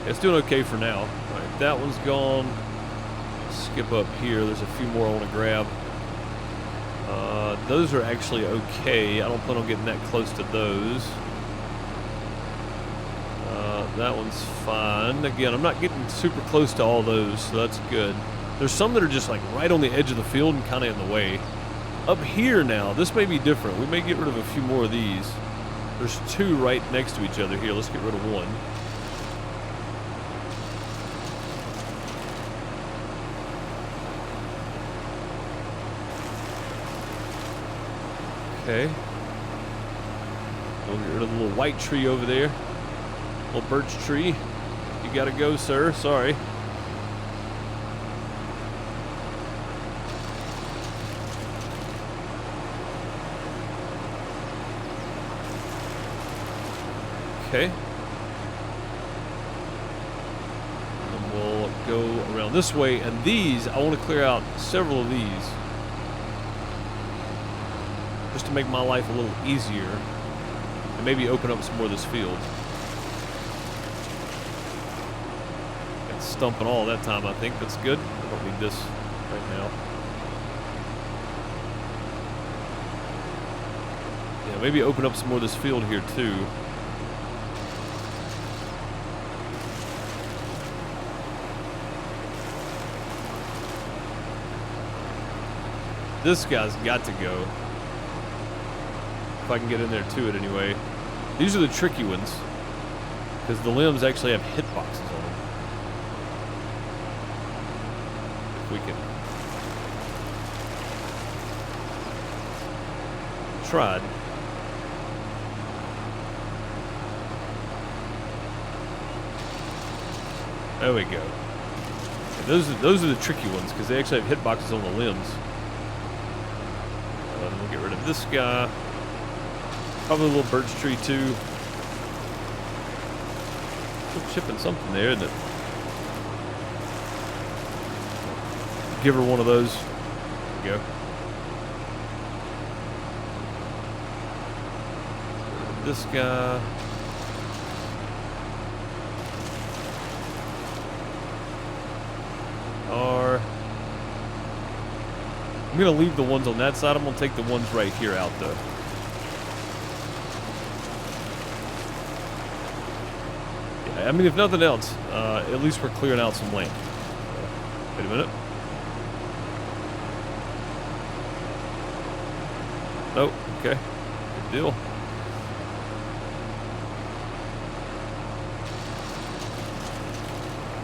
It's doing okay for now. All right, that one's gone. Skip up here. There's a few more I want to grab. Those are actually okay. I don't plan on getting that close to those. That one's fine. Again, I'm not getting super close to all those, so that's good. There's some that are just like right on the edge of the field and kind of in the way. Up here now, this may be different. We may get rid of a few more of these. There's two right next to each other here. Let's get rid of one. Okay. We'll get rid of the little white tree over there. Little birch tree. You gotta go, sir. Sorry. Okay. And we'll go around this way. And these, I want to clear out several of these. Just to make my life a little easier. And maybe open up some more of this field. Stumping all that time, I think. That's good. I don't need this right now. Yeah, maybe open up some more of this field here, too. This guy's got to go. If I can get in there to it anyway. These are the tricky ones. Because the limbs actually have hitboxes on them. We can tried. There we go. Those are the tricky ones because they actually have hitboxes on the limbs. We'll get rid of this guy. Probably a little birch tree too. Still chipping something there, isn't it? Give her one of those. There we go. This guy. I'm going to leave the ones on that side. I'm going to take the ones right here out, though. Yeah, I mean, if nothing else, at least we're clearing out some land. Wait a minute. Nope. Okay. Good deal.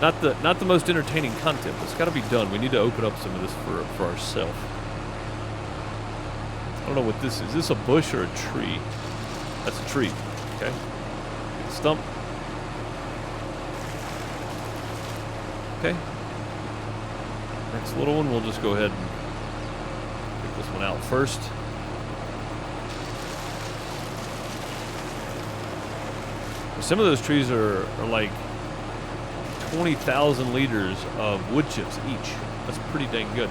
Not the most entertaining content, but it's got to be done. We need to open up some of this for ourselves. I don't know what this is. Is this a bush or a tree? That's a tree. Okay. Stump. Okay. Next little one, we'll just go ahead and pick this one out first. Some of those trees are like 20,000 liters of wood chips each. That's pretty dang good.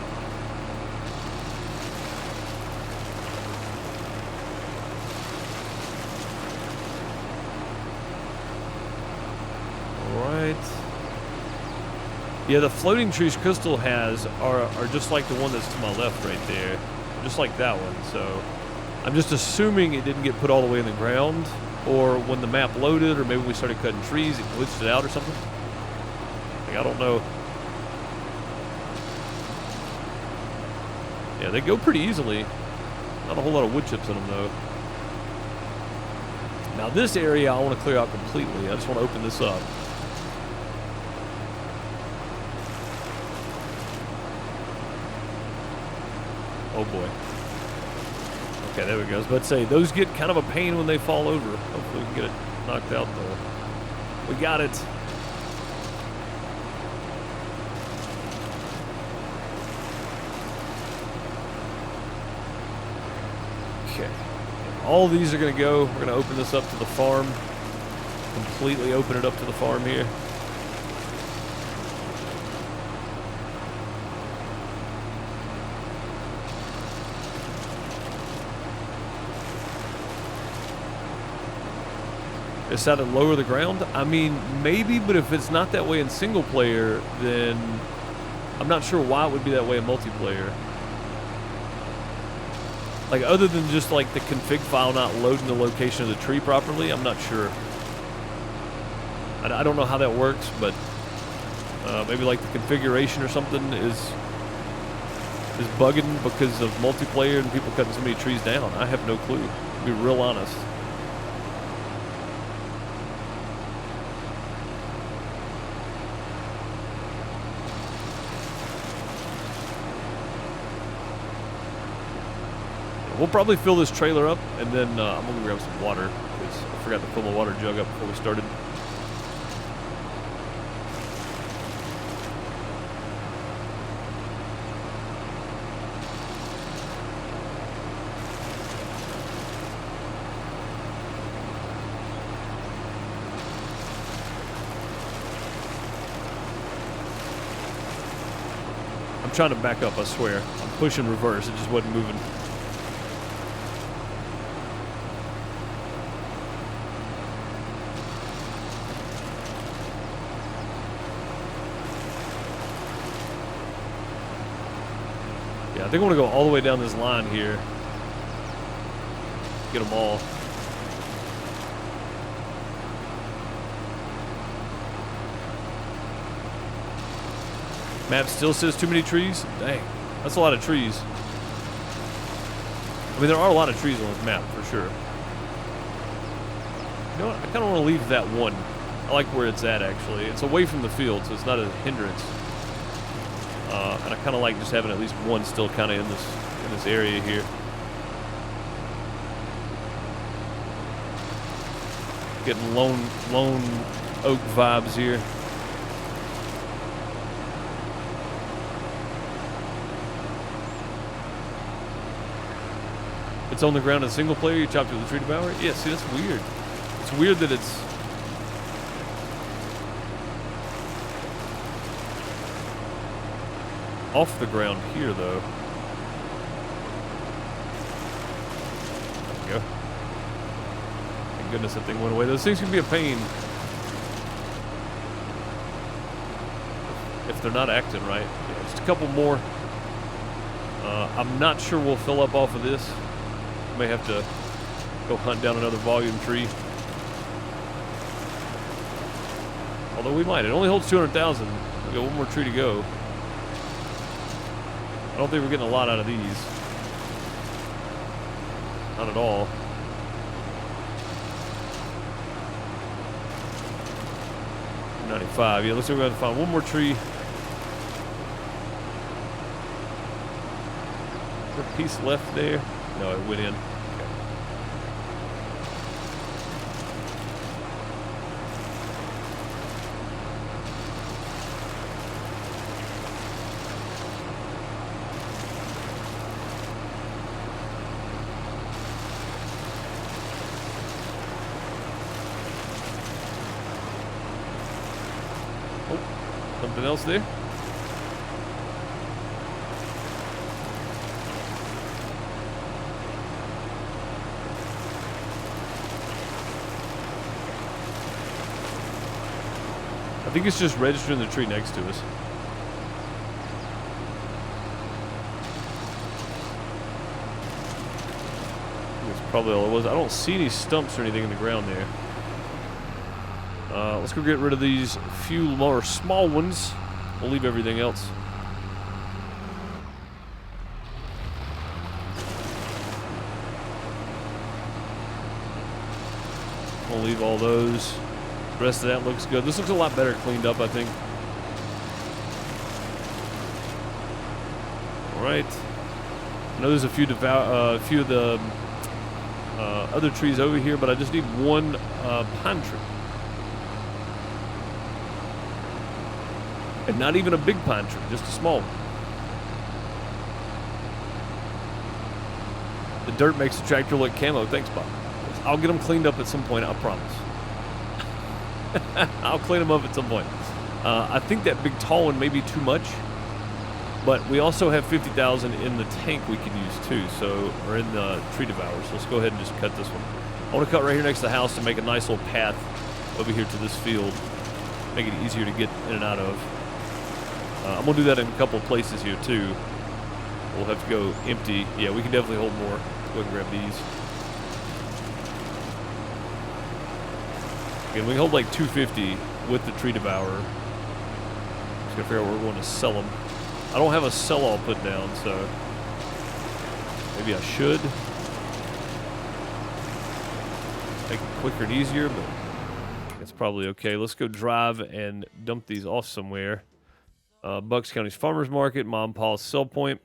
Yeah, the floating trees Crystal has are just like the one that's to my left right there. Just like that one, so I'm just assuming it didn't get put all the way in the ground, or when the map loaded, or maybe we started cutting trees, it glitched it out or something. Like, I don't know. Yeah, they go pretty easily. Not a whole lot of wood chips in them, though. Now this area I want to clear out completely. I just want to open this up. Oh boy. Okay, there we go. I was about to say, those get kind of a pain when they fall over. Hopefully we can get it knocked out though. We got it. Okay. All these are going to go. We're going to open this up to the farm. Completely open it up to the farm here. It's how to lower the ground? I mean, maybe, but if it's not that way in single player, then I'm not sure why it would be that way in multiplayer. Like, other than just like the config file not loading the location of the tree properly, I'm not sure. I don't know how that works, but maybe like the configuration or something is bugging because of multiplayer and people cutting so many trees down. I have no clue, to be real honest. We'll probably fill this trailer up, and then I'm going to grab some water, because I forgot to fill my water jug up before we started. I'm trying to back up, I swear. I'm pushing reverse, it just wasn't moving. I think I want to go all the way down this line here. Get them all. Map still says too many trees? Dang, that's a lot of trees. I mean, there are a lot of trees on this map, for sure. You know what? I kind of want to leave that one. I like where it's at, actually. It's away from the field, so it's not a hindrance. And I kind of like just having at least one still kind of in this area here. Getting lone oak vibes here. It's on the ground in single player. You chopped it with a tree devourer. Yeah, see, that's weird. It's weird that it's. Off the ground here, though. There we go. Thank goodness that thing went away. Those things can be a pain if they're not acting right. Yeah, just a couple more. I'm not sure we'll fill up off of this. May have to go hunt down another volume tree. Although we might. It only holds 200,000. We got one more tree to go. I don't think we're getting a lot out of these. Not at all. $95. Yeah, looks like we're going to find one more tree. Is there a piece left there? No, it went in. Something else there? I think it's just registering the tree next to us. That's probably all it was. I don't see any stumps or anything in the ground there. Let's go get rid of these few more small ones. We'll leave everything else. We'll leave all those. The rest of that looks good. This looks a lot better cleaned up, I think. All right. I know there's a few of the other trees over here, but I just need one pine tree. And not even a big pine tree, just a small one. The dirt makes the tractor look camo. Thanks, Bob. I'll get them cleaned up at some point, I promise. I'll clean them up at some point. I think that big tall one may be too much, but we also have 50,000 in the tank we can use too, so, or in the tree devourer. So let's go ahead and just cut this one. I want to cut right here next to the house to make a nice little path over here to this field, make it easier to get in and out of. I'm going to do that in a couple of places here, too. We'll have to go empty. Yeah, we can definitely hold more. Go ahead and grab these. Again, we can hold like 250 with the tree devourer. Just got to figure out where we're going to sell them. I don't have a sell-all put down, so maybe I should. Make it quicker and easier, but it's probably okay. Let's go drive and dump these off somewhere. Bucks County's Farmers Market, Mom Paul's Sell Point.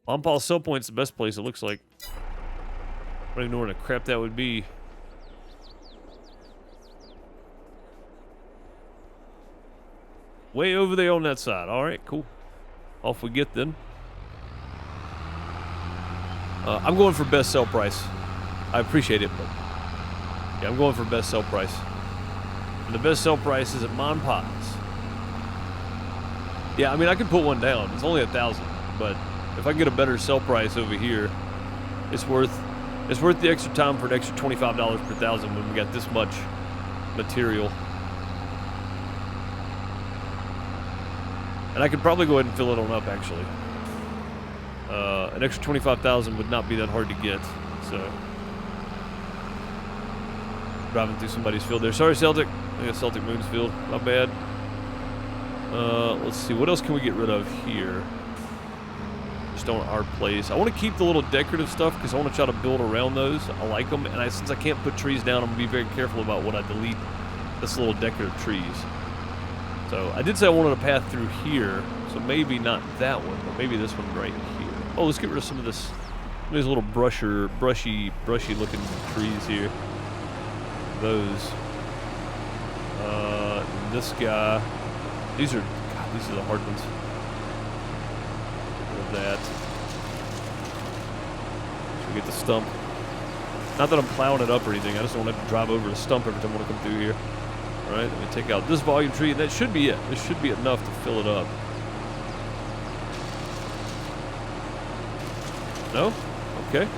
Mom Paul's Sell Point's the best place, it looks like. I don't even know where the crap that would be. Way over there on that side. All right, cool. Off we get then. I'm going for best sell price. I appreciate it, but yeah, I'm going for best sell price. And the best sell price is at Mon Pa's. Yeah, I mean, I could put one down. It's only 1,000, but if I can get a better sell price over here, it's worth the extra time for an extra $25 per 1,000 when we got this much material. And I could probably go ahead and fill it on up, actually. An extra 25,000 would not be that hard to get, so. Driving through somebody's field there. Sorry, Celtic. I got Celtic Moon's field. Not bad. Let's see. What else can we get rid of here? Just on our place. I want to keep the little decorative stuff because I want to try to build around those. I like them. And since I can't put trees down, I'm going to be very careful about what I delete. This little decorative trees. So I did say I wanted a path through here. So maybe not that one, but maybe this one right here. Oh, let's get rid of some of this. These little brushy looking trees here. Those. This guy. These are the hard ones. Get rid of that. Should we get the stump? Not that I'm plowing it up or anything. I just don't have to drive over a stump every time I want to come through here. All right, let me take out this volume tree, and that should be it. This should be enough to fill it up. No? Okay.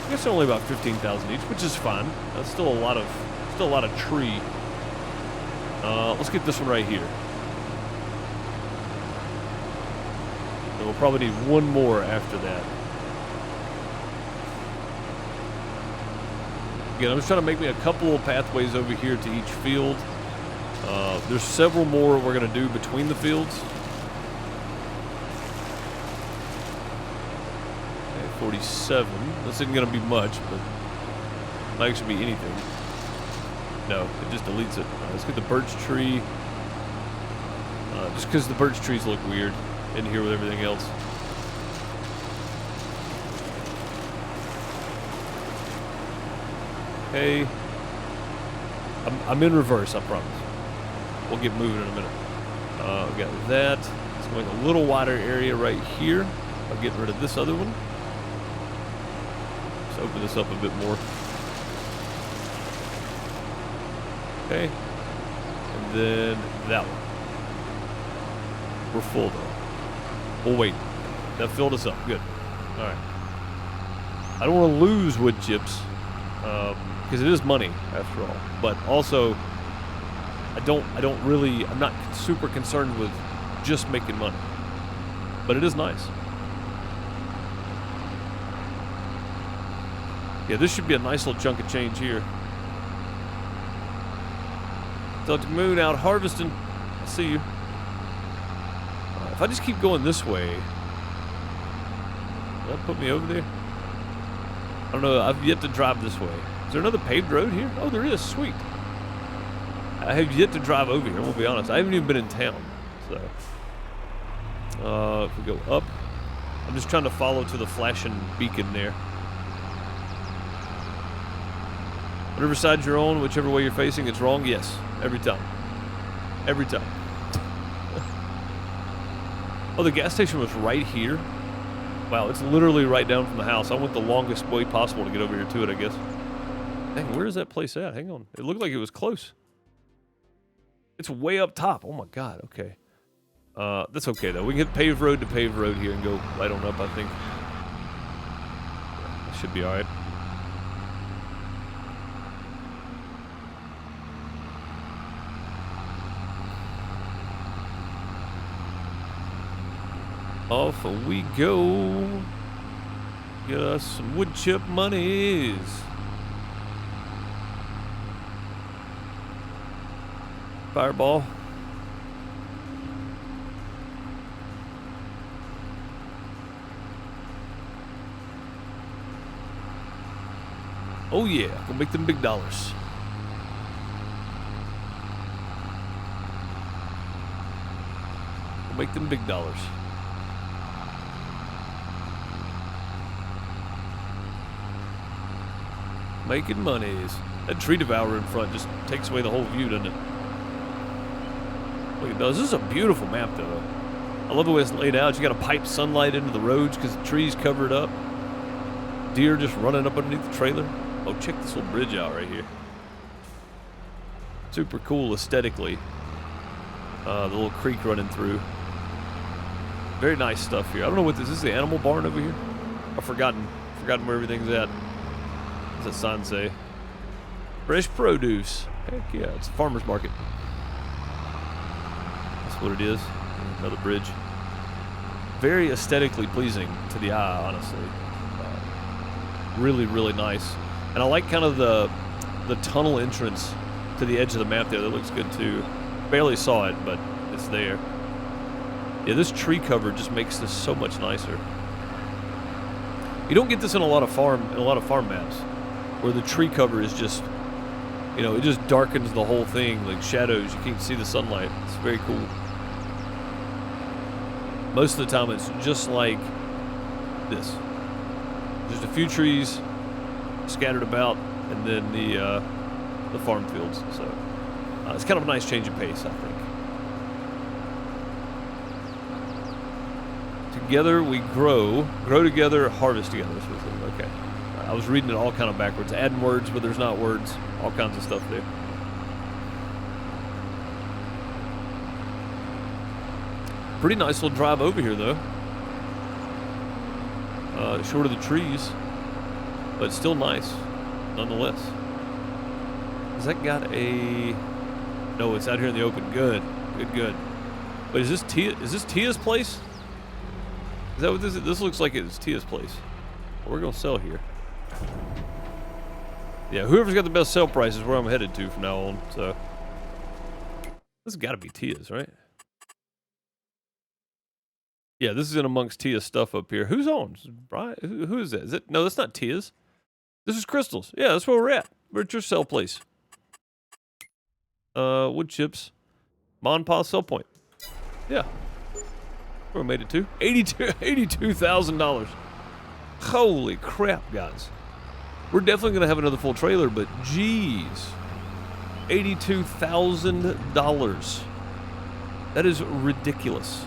I guess they're only about 15,000 each, which is fine. That's still a lot of tree. Let's get this one right here. And we'll probably need one more after that. Again, I'm just trying to make me a couple of pathways over here to each field. There's several more we're going to do between the fields. Okay, 47. This isn't going to be much, but it might actually be anything. No, it just deletes it. Let's get the birch tree. Just because the birch trees look weird in here with everything else. Okay. I'm in reverse, I promise. We'll get moving in a minute. We got that. Let's make a little wider area right here. I'll get rid of this other one. Let's open this up a bit more. Okay. And then that one. We're full though. Oh wait, that filled us up. Good. All right. I don't want to lose wood chips because it is money after all. But also, I'm not super concerned with just making money. But it is nice. Yeah, this should be a nice little chunk of change here. Dr. Moon out harvesting. I see you. If I just keep going this way, will that put me over there? I don't know. I've yet to drive this way. Is there another paved road here? Oh, there is. Sweet. I have yet to drive over here. I'm gonna be honest. I haven't even been in town. So, if we go up, I'm just trying to follow to the flashing beacon there. Whatever side you're on, whichever way you're facing, it's wrong. Yes, every time. Every time. Oh, the gas station was right here. Wow, it's literally right down from the house. I went the longest way possible to get over here to it, I guess. Dang, where is that place at? Hang on. It looked like it was close. It's way up top. Oh my God, okay. That's okay though. We can hit paved road to paved road here and go right on up, I think. That should be all right. Off we go. Get us some wood chip monies. Fireball. Oh yeah, we'll make them big dollars. We'll make them big dollars. Making monies. That tree devourer in front just takes away the whole view, doesn't it? Look, it does. This is a beautiful map, though. I love the way it's laid out. You got to pipe sunlight into the roads because the trees cover it up. Deer just running up underneath the trailer. Oh, check this little bridge out right here. Super cool aesthetically. The little creek running through. Very nice stuff here. I don't know what this is. Is the animal barn over here? I've forgotten where everything's at. What's that sign say? Fresh produce. Heck yeah, it's a farmer's market. That's what it is. Another bridge. Very aesthetically pleasing to the eye, honestly. Really, really nice. And I like kind of the tunnel entrance to the edge of the map there. That looks good too. Barely saw it, but it's there. Yeah, this tree cover just makes this so much nicer. You don't get this in a lot of farm maps, where the tree cover is just, you know, it just darkens the whole thing, like shadows. You can't see the sunlight. It's very cool. Most of the time, it's just like this. Just a few trees scattered about, and then the farm fields. So it's kind of a nice change of pace, I think. Together we grow together, harvest together. Okay. I was reading it all kind of backwards, adding words, but there's not words. All kinds of stuff there. Pretty nice little drive over here, though. Short of the trees, but still nice, nonetheless. Has that got a... No, it's out here in the open. Good, good, good. Wait, is this Tia's place? Is that what this is? This looks like it's Tia's place. What we're gonna sell here. Yeah, whoever's got the best sale price is where I'm headed to from now on. So this has got to be Tia's, right? Yeah, this is in amongst Tia's stuff up here. Who's on? Brian? Who is that? Is it? No, that's not Tia's. This is Crystal's. Yeah, that's where we're at. We're at your sell place. Wood chips. Mon Pa sell point. Yeah. Where we made it to? $82,000. Holy crap, guys. We're definitely going to have another full trailer, but geez. $82,000. That is ridiculous.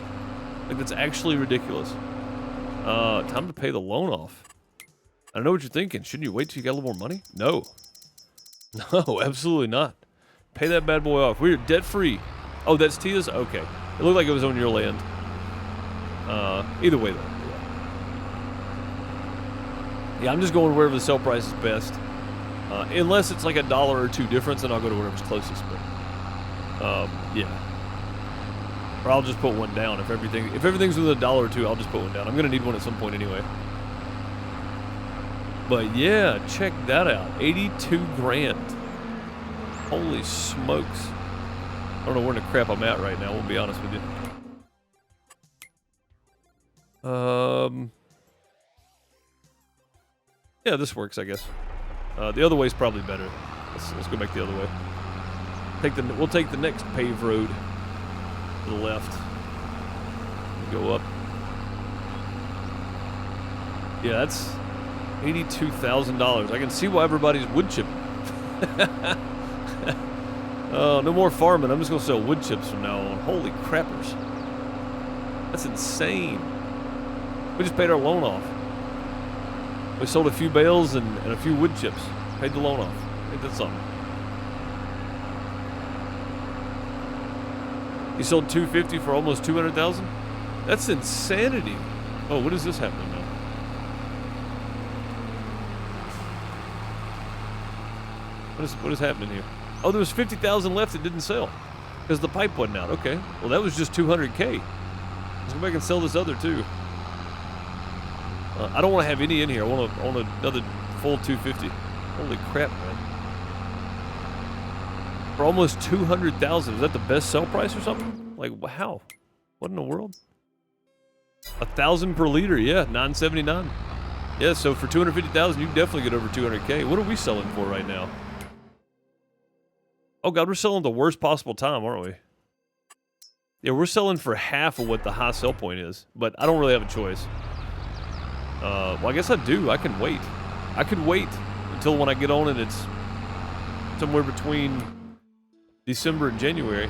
Like, that's actually ridiculous. Time to pay the loan off. I know what you're thinking. Shouldn't you wait till you got a little more money? No. No, absolutely not. Pay that bad boy off. We're debt-free. Oh, that's Tia's? Okay. It looked like it was on your land. Either way, though. Yeah, I'm just going wherever the sell price is best. Unless it's like $1 or $2 difference, then I'll go to whatever's closest. But, yeah. Or I'll just put one down. If everything's within $1 or $2, I'll just put one down. I'm going to need one at some point anyway. But yeah, check that out. 82 grand. Holy smokes. I don't know where in the crap I'm at right now, I'll be honest with you. Yeah, this works, I guess. The other way's probably better. Let's go back the other way. We'll take the next paved road to the left. Go up. Yeah, that's $82,000. I can see why everybody's wood chipping. No more farming. I'm just going to sell wood chips from now on. Holy crappers. That's insane. We just paid our loan off. We sold a few bales and a few wood chips. Paid the loan off. Ain't that something? He sold 250 for almost 200,000? That's insanity. Oh, what is this happening now? What is happening here? Oh, there was 50,000 left that didn't sell because the pipe wasn't out. Okay, well that was just 200K. Let's go back and sell this other too. I don't want to have any in here. I want another full 250. Holy crap, man! For almost 200,000. Is that the best sell price or something? Like how? What in the world? 1,000 per liter. Yeah, 979. Yeah, so for 250,000, you can definitely get over 200K. What are we selling for right now? Oh god, we're selling the worst possible time, aren't we? Yeah, we're selling for half of what the high sell point is, but I don't really have a choice. Well, I guess I do. I can wait. I could wait until when I get on and it's somewhere between December and January.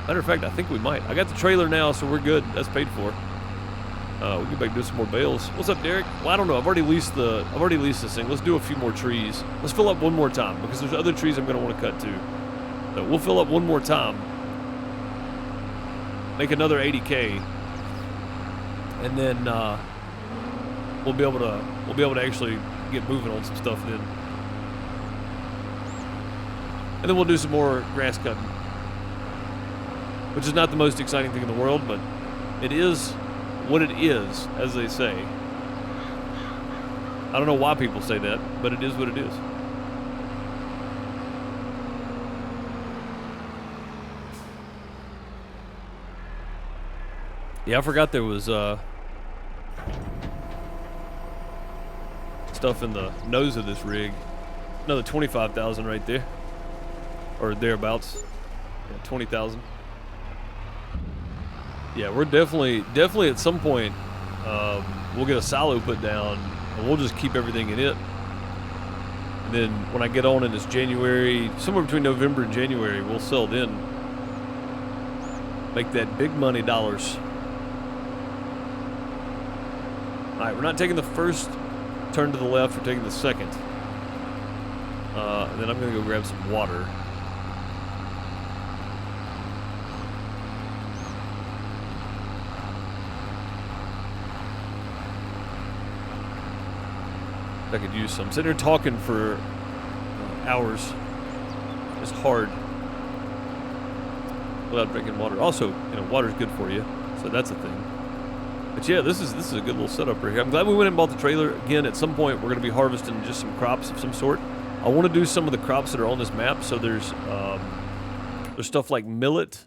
Matter of fact, I think we might. I got the trailer now, so we're good. That's paid for. We'll get back and do some more bales. What's up, Derek? Well, I don't know. I've already leased this thing. Let's do a few more trees. Let's fill up one more time because there's other trees I'm going to want to cut too. So we'll fill up one more time. Make another 80K, and then we'll be able to actually get moving on some stuff then. And then we'll do some more grass cutting, which is not the most exciting thing in the world, but it is what it is, as they say. I don't know why people say that, but it is what it is. Yeah, I forgot there was stuff in the nose of this rig. Another 25,000 right there, or thereabouts. Yeah, 20,000. Yeah, we're definitely at some point we'll get a silo put down and we'll just keep everything in it. And then when I get on and it's January, somewhere between November and January, we'll sell then. Make that big money dollars. All right, we're not taking the first turn to the left, we're taking the second. And then I'm gonna go grab some water. I could use some. Sitting here talking for hours is hard without drinking water. Also, you know, water's good for you, so that's a thing. But yeah, this is a good little setup right here. I'm glad we went and bought the trailer. Again, at some point, we're going to be harvesting just some crops of some sort. I want to do some of the crops that are on this map. So there's stuff like millet.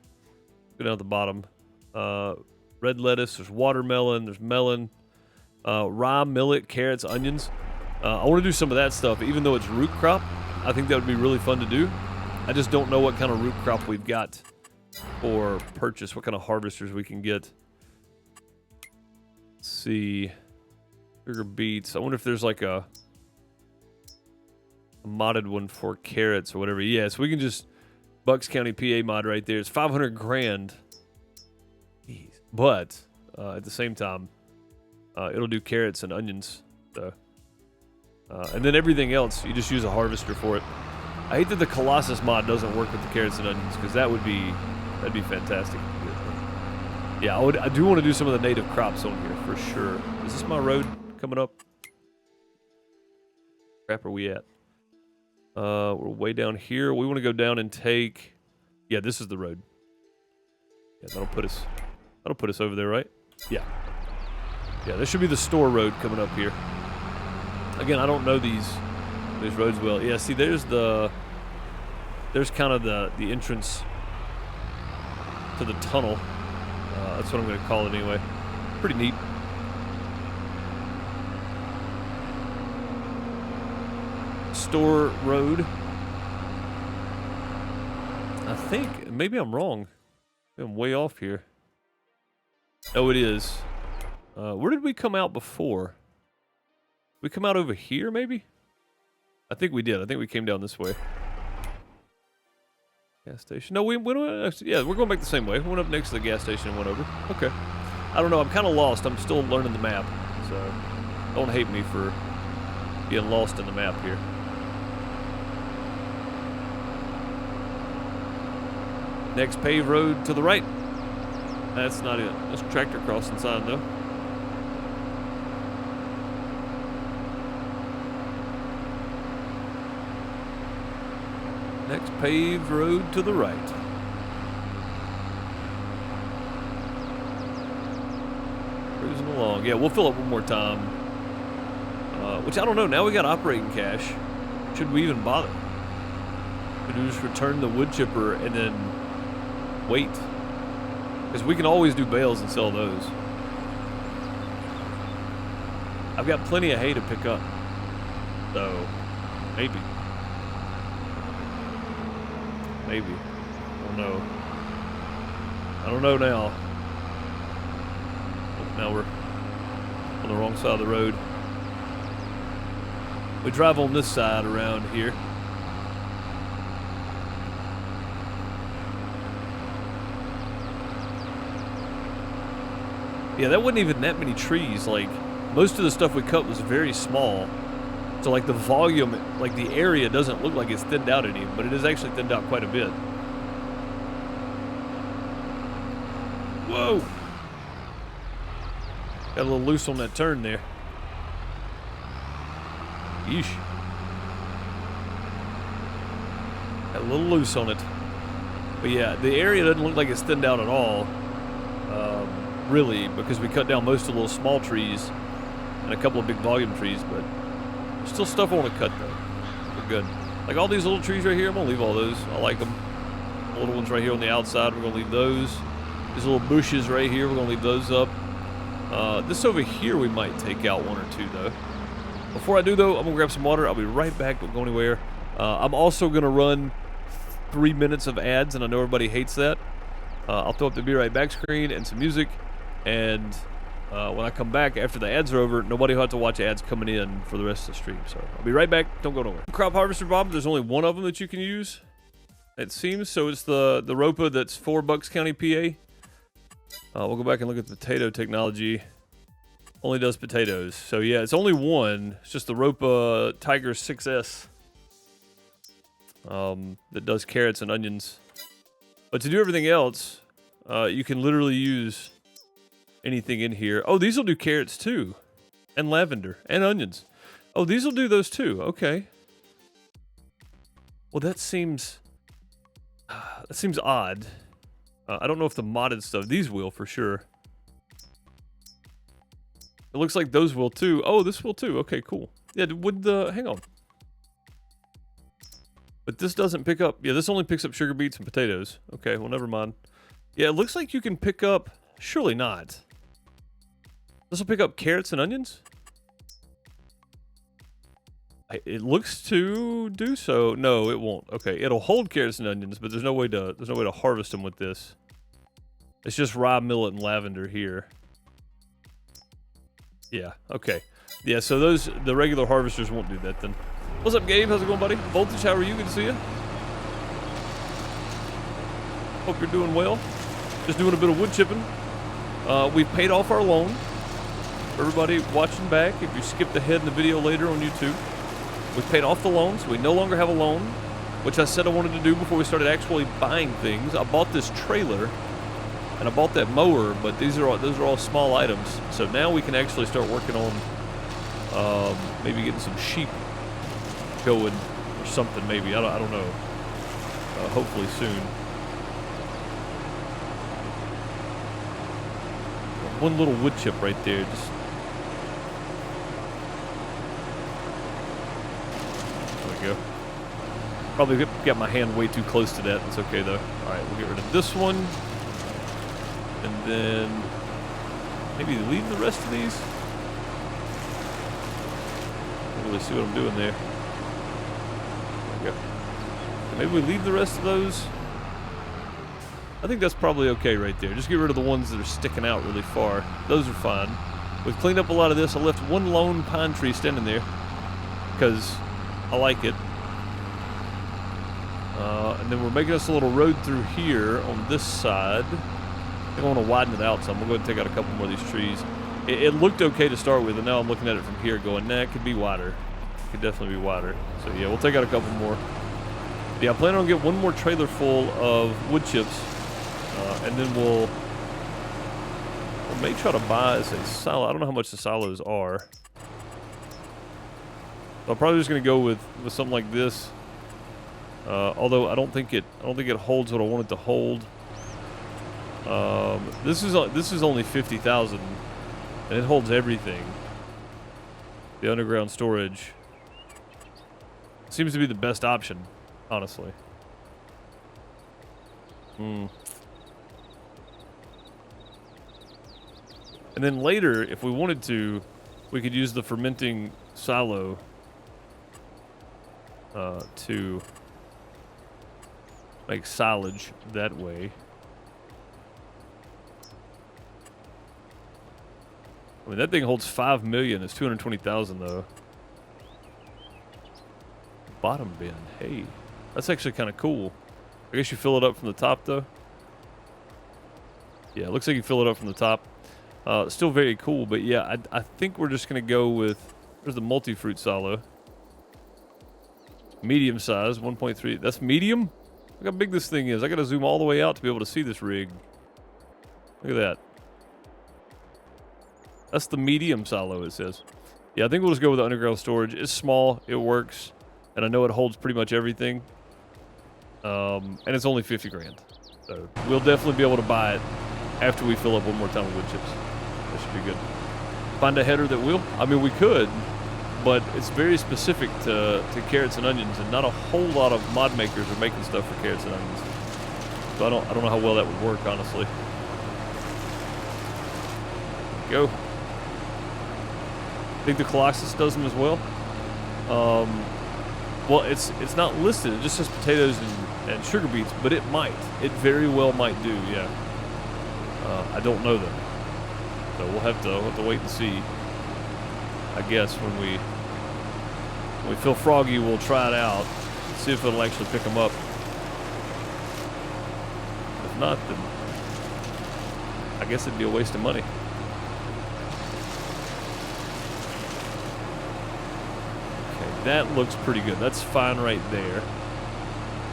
Go down at the bottom. Red lettuce. There's watermelon. There's melon. Rye, millet, carrots, onions. I want to do some of that stuff, even though it's root crop. I think that would be really fun to do. I just don't know what kind of root crop we've got for purchase, what kind of harvesters we can get. Let's see. Sugar beets. I wonder if there's like a modded one for carrots or whatever. Yeah, so we can just Bucks County, PA mod right there. It's 500 grand. Jeez. But at the same time, it'll do carrots and onions. So. And then everything else, you just use a harvester for it. I hate that the Colossus mod doesn't work with the carrots and onions, because that'd be fantastic. Yeah, I do want to do some of the native crops on here for sure. Is this my road coming up? Crap, are we at? We're way down here. We want to go down and take. Yeah, this is the road. Yeah, that'll put us over there, right? Yeah. Yeah, this should be the store road coming up here. Again, I don't know these roads well. Yeah, see, there's kind of the entrance to the tunnel. That's what I'm going to call it anyway. Pretty neat. Store road. I think, maybe I'm wrong. I'm way off here. Oh, it is. Where did we come out before? We come out over here, maybe? I think we did. I think we came down this way. Gas station. No, we went. Yeah, we're going back the same way. We went up next to the gas station and went over. Okay. I don't know. I'm kind of lost. I'm still learning the map, so don't hate me for being lost in the map here. Next paved road to the right. That's not it. That's a tractor crossing sign, though. Next paved road to the right. Cruising along. Yeah, we'll fill up one more time. Which I don't know. Now we got operating cash. Should we even bother? Could we just return the wood chipper and then wait? Because we can always do bales and sell those. I've got plenty of hay to pick up. So, maybe. Maybe. I don't know. I don't know now. Oh, now we're on the wrong side of the road. We drive on this side around here. Yeah, that wasn't even that many trees. Like, most of the stuff we cut was very small. So, like, the volume, like, the area doesn't look like it's thinned out any, but it is actually thinned out quite a bit. Whoa! Got a little loose on that turn there. Yeesh. Got a little loose on it. But yeah, the area doesn't look like it's thinned out at all. Really, because we cut down most of the little small trees and a couple of big volume trees, but there's still stuff I want to cut though. We're good. Like all these little trees right here, I'm going to leave all those. I like them. The little ones right here on the outside, we're going to leave those. These little bushes right here, we're going to leave those up. This over here we might take out one or two though. Before I do though, I'm going to grab some water. I'll be right back. Don't go anywhere. I'm also going to run 3 minutes of ads, and I know everybody hates that. I'll throw up the Be Right Back screen and some music. And when I come back after the ads are over, nobody will have to watch ads coming in for the rest of the stream. So I'll be right back. Don't go nowhere. Crop harvester, Bob, there's only one of them that you can use, it seems. So it's the Ropa that's for Bucks County, PA. We'll go back and look at the potato technology. Only does potatoes. So yeah, it's only one. It's just the Ropa Tiger 6S that does carrots and onions. But to do everything else, you can literally use anything in here. Oh, these will do carrots too, and lavender, and onions. Oh, these will do those too. Okay. Well, that seems odd. I don't know if the modded stuff, these will for sure. It looks like those will too. Oh, this will too. Okay, cool. Yeah, hang on. But this doesn't pick up, yeah, this only picks up sugar beets and potatoes. Okay, well, never mind. Yeah, it looks like you can pick up, surely not. This will pick up carrots and onions? It looks to do so. No, it won't. Okay, it'll hold carrots and onions, but there's no way to harvest them with this. It's just rye, millet, and lavender here. Yeah, okay. Yeah, so the regular harvesters won't do that then. What's up, Gabe? How's it going, buddy? Voltage, how are you? Good to see you. Hope you're doing well. Just doing a bit of wood chipping. We've paid off our loan. Everybody watching back, if you skipped ahead in the video later on YouTube, we've paid off the loan, so we no longer have a loan. which I said I wanted to do before we started actually buying things. I bought this trailer, and I bought that mower, but those are all small items. So now we can actually start working on maybe getting some sheep going or something. Maybe I don't know. Hopefully soon. One little wood chip right there. Just there we go. Probably got my hand way too close to that. It's okay though. All right, we'll get rid of this one, and then maybe leave the rest of these. Can't really see what I'm doing there. There we go. Maybe we leave the rest of those. I think that's probably okay right there. Just get rid of the ones that are sticking out really far. Those are fine. We've cleaned up a lot of this. I left one lone pine tree standing there because I like it. And then we're making us a little road through here on this side. I think I want to widen it out some. We'll go ahead and take out a couple more of these trees. It looked okay to start with, and now I'm looking at it from here going, nah, it could be wider. It could definitely be wider. So yeah, we'll take out a couple more. Yeah, I plan on getting one more trailer full of wood chips, and then we may try to buy us a silo. I don't know how much the silos are. I'm probably just gonna go with something like this. Although I don't think it holds what I want it to hold. This is only 50,000, and it holds everything. The underground storage seems to be the best option, honestly. And then later, if we wanted to, we could use the fermenting silo to make silage that way. I mean, that thing holds 5 million. It's 220,000 though. Bottom bin. Hey, that's actually kind of cool. I guess you fill it up from the top though. Yeah, it looks like you fill it up from the top. Still very cool, but yeah, I think we're just gonna go with. There's the multi-fruit silo. Medium size, 1.3. That's medium? Look how big this thing is. I gotta zoom all the way out to be able to see this rig. Look at that. That's the medium silo, it says. Yeah, I think we'll just go with the underground storage. It's small, it works, and I know it holds pretty much everything. And it's only 50 grand. So we'll definitely be able to buy it after we fill up one more time with wood chips. That should be good. Find a header that will? I mean, we could, but it's very specific to carrots and onions, and not a whole lot of mod makers are making stuff for carrots and onions. So I don't know how well that would work, honestly. Go. I think the Colossus does them as well. Well, it's not listed. It just says potatoes and sugar beets, but it might. It very well might do, yeah. I don't know though. So we'll have to wait and see. I guess when we feel froggy, we'll try it out, see if it'll actually pick them up. If not, then I guess it'd be a waste of money. Okay, that looks pretty good. That's fine right there.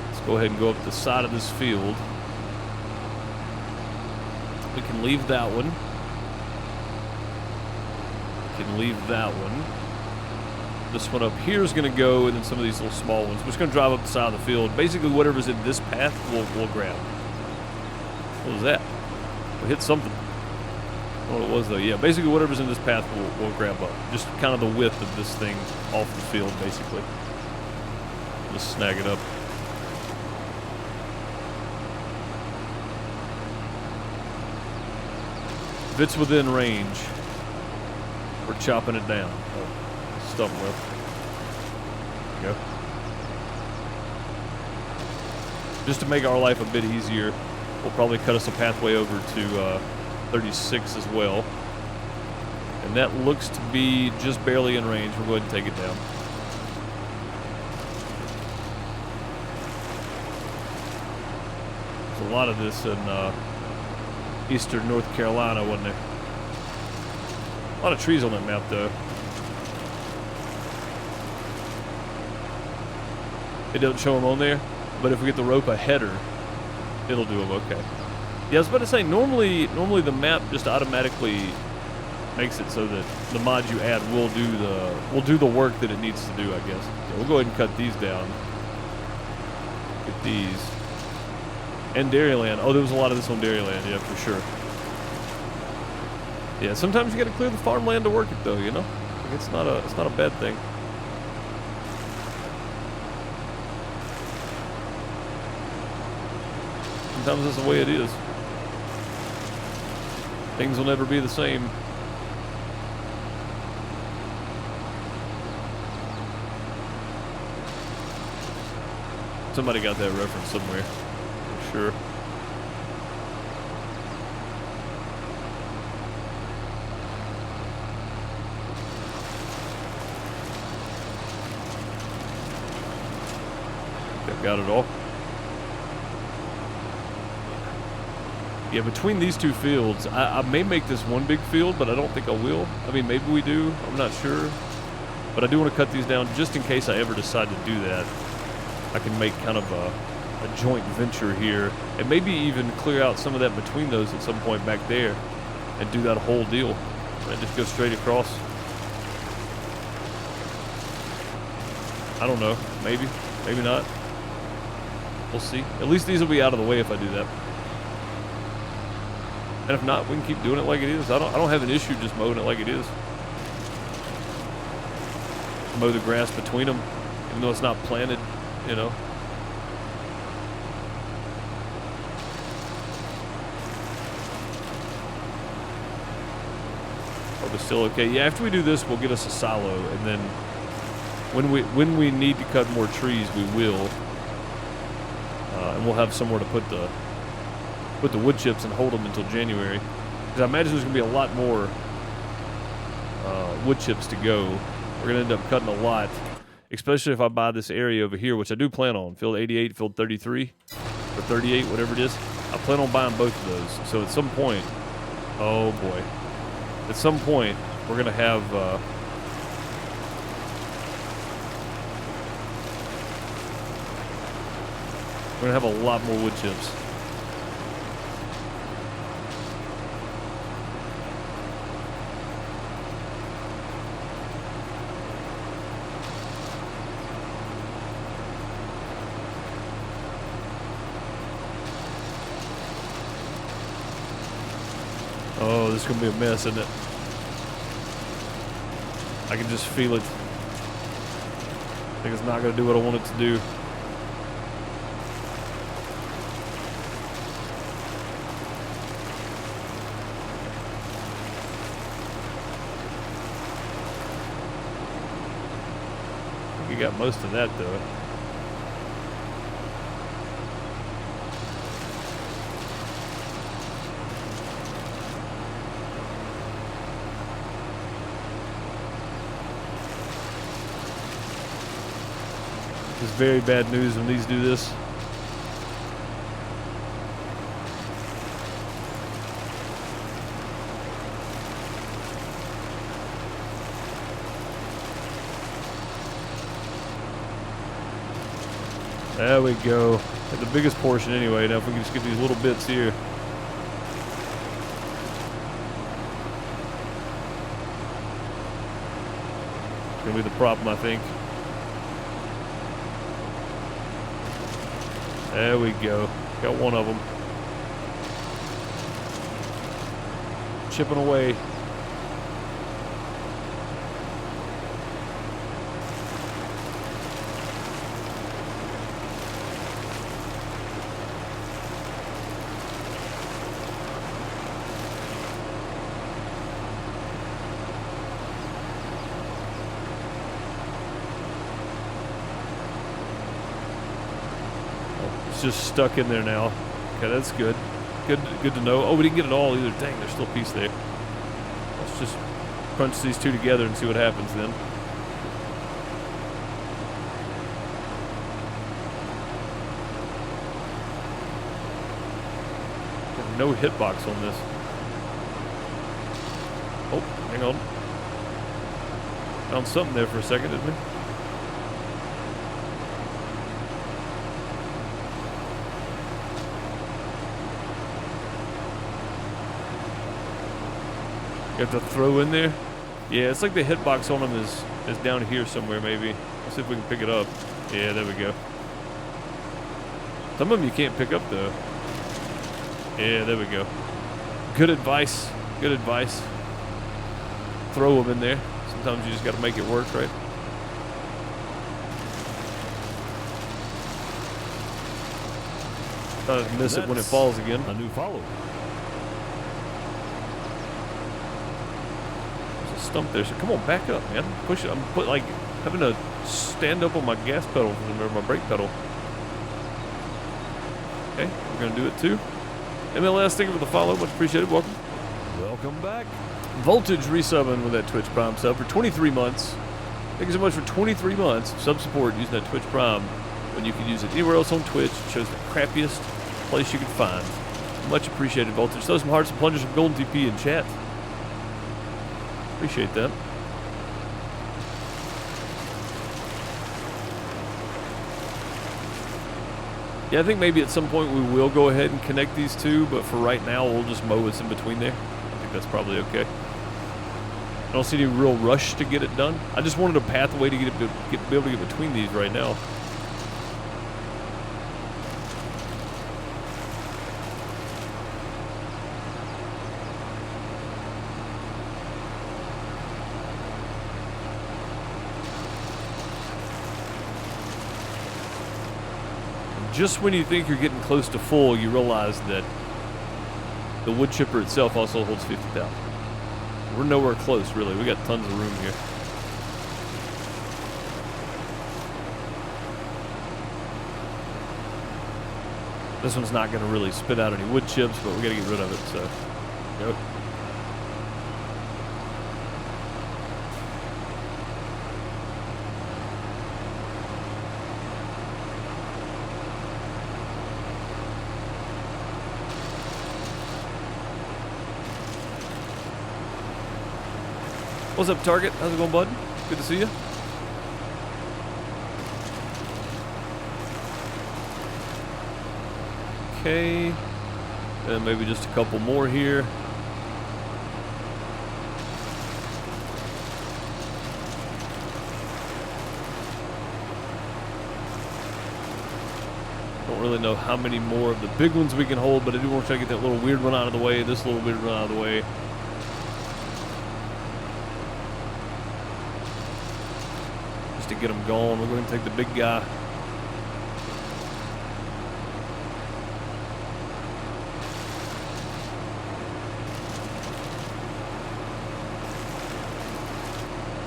Let's go ahead and go up the side of this field. We can leave that one. We can leave that one. This one up here is going to go, and then some of these little small ones. We're just going to drive up the side of the field. Basically, whatever's in this path, we'll grab. What was that? We hit something. I don't know what it was, though. Yeah, basically, whatever's in this path, we'll grab up. Just kind of the width of this thing off the field, basically. Just snag it up. If it's within range, we're chopping it down. Oh, stump well. There you go. Just to make our life a bit easier, we'll probably cut us a pathway over to 36 as well. And that looks to be just barely in range. We'll go ahead and take it down. There's a lot of this in eastern North Carolina, wasn't there? A lot of trees on that map, though. It doesn't show them on there, but if we get the rope a header, it'll do them. Okay. Yeah, I was about to say, normally the map just automatically makes it so that the mods you add will do the work that it needs to do, I guess. Yeah, we'll go ahead and cut these down. Get these. And Dairyland. Oh, there was a lot of this on Dairyland, yeah, for sure. Yeah, sometimes you gotta clear the farmland to work it though, you know? Like, it's not a bad thing. Sometimes that's the way it is. Things will never be the same. Somebody got that reference somewhere, for sure. I've got it all. Yeah, between these two fields, I may make this one big field, but I don't think I will. I mean, maybe we do. I'm not sure. But I do want to cut these down just in case I ever decide to do that. I can make kind of a joint venture here, and maybe even clear out some of that between those at some point back there, and do that whole deal, and just go straight across. I don't know, maybe not. We'll see. At least these will be out of the way if I do that. And if not, we can keep doing it like it is. I don't have an issue just mowing it like it is. Mow the grass between them, even though it's not planted, you know. Oh, but still okay. Yeah, after we do this, we'll get us a silo, and then when we need to cut more trees, we will, and we'll have somewhere to put the wood chips and hold them until January. Because I imagine there's gonna be a lot more wood chips to go. We're gonna end up cutting a lot, especially if I buy this area over here, which I do plan on. Field 88, field 33, or 38, whatever it is. I plan on buying both of those. So at some point, oh boy, at some point we're gonna have a lot more wood chips. Oh, this is going to be a mess, isn't it? I can just feel it. I think it's not going to do what I want it to do. I think you got most of that, though. It's very bad news when these do this. There we go. At the biggest portion anyway. Now if we can just get these little bits here. It's gonna be the problem, I think. There we go. Got one of them. Chipping away. Just stuck in there now. Okay, that's good. Good to know. Oh, we didn't get it all either. Dang, there's still a piece there. Let's just crunch these two together and see what happens then. No hitbox on this. Oh, hang on. Found something there for a second, didn't we? You have to throw in there. Yeah, it's like the hitbox on them is down here somewhere maybe. Let's see if we can pick it up. Yeah, there we go. Some of them you can't pick up though. Yeah, there we go. Good advice. Good advice. Throw them in there. Sometimes you just got to make it work, right? I'd miss it when it falls again. A new follower. There's a stump there. So come on, back up, man. Push it. I'm like having to stand up on my gas pedal or my brake pedal. Okay, we're gonna do it too. MLS, thank you for the follow. Much appreciated. Welcome. Welcome back. Voltage resubbing with that Twitch Prime sub for 23 months. Thank you so much for 23 months of sub support using that Twitch Prime when you can use it anywhere else on Twitch. It shows the crappiest place you can find. Much appreciated, Voltage. Throw some hearts and plungers from Golden TP in chat. Appreciate that. Yeah, I think maybe at some point we will go ahead and connect these two, but for right now we'll just mow what's in between there. I think that's probably okay. I don't see any real rush to get it done. I just wanted a pathway to be able to get between these right now. Just when you think you're getting close to full, you realize that the wood chipper itself also holds 50,000. We're nowhere close, really. We got tons of room here. This one's not going to really spit out any wood chips, but we got to get rid of it, so. Yep. What's up, Target? How's it going, bud? Good to see you. Okay. And maybe just a couple more here. Don't really know how many more of the big ones we can hold, but I do want to try to get that little weird one out of the way, this little weird one out of the way. To get them going, we're going to take the big guy.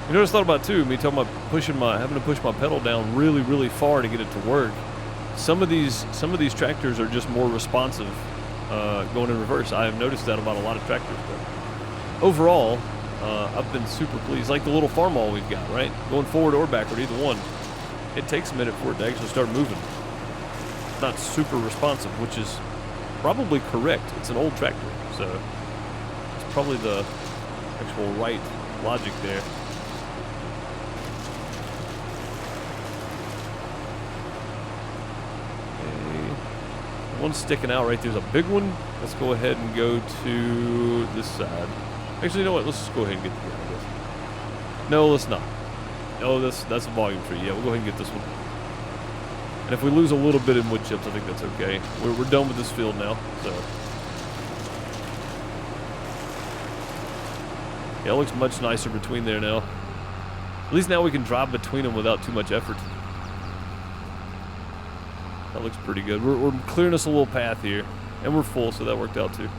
You know what I thought about too? Me talking about having to push my pedal down really, really far to get it to work. Some of these tractors are just more responsive going in reverse. I have noticed that about a lot of tractors. But overall, I've been super pleased. Like the little farmall we've got, right? Going forward or backward, either one. It takes a minute for it to actually start moving. It's not super responsive, which is probably correct. It's an old tractor, so it's probably the actual right logic there. Okay. One's sticking out right there's a big one. Let's go ahead and go to this side. Actually, you know what? Let's just go ahead and get the guy, I guess. No, let's not. No, that's a volume tree. Yeah, we'll go ahead and get this one. And if we lose a little bit in wood chips, I think that's okay. We're done with this field now, so. Yeah, it looks much nicer between there now. At least now we can drive between them without too much effort. That looks pretty good. We're clearing us a little path here, and we're full, so that worked out too.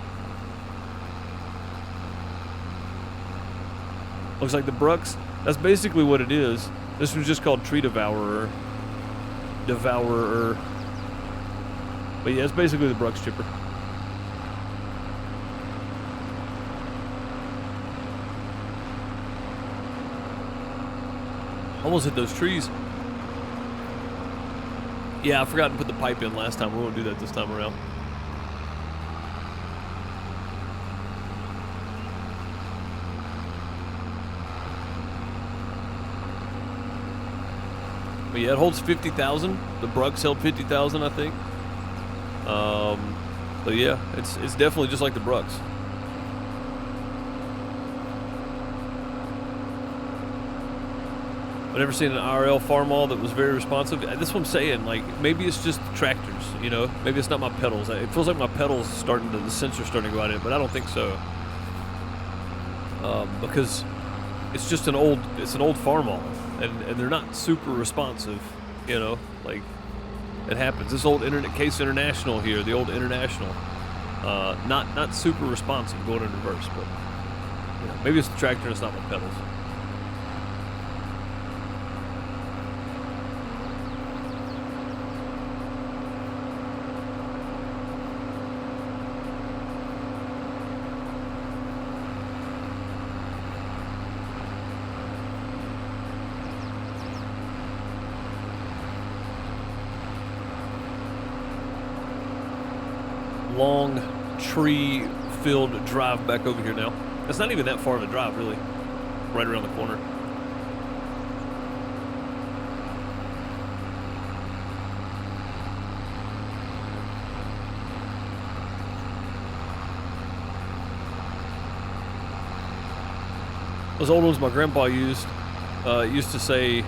Looks like the Brux. That's basically what it is. This was just called Tree Devourer. But yeah, it's basically the Brux chipper. Almost hit those trees. Yeah, I forgot to put the pipe in last time. We won't do that this time around. But yeah, it holds 50,000. The Brux held 50,000, I think. So yeah, it's definitely just like the Brux. I've never seen an IRL farm all that was very responsive. That's what I'm saying. Like, maybe it's just the tractors, you know? Maybe it's not my pedals. It feels like my pedals the sensor's starting to go out of it, but I don't think so. Because it's just an old farm all, and they're not super responsive, you know? Like, it happens. This old Case International here, the old International, not super responsive going in reverse, but you know, maybe it's the tractor and it's not my pedals. Long tree-filled drive back over here now. It's not even that far of a drive, really. Right around the corner. Those old ones my grandpa used to say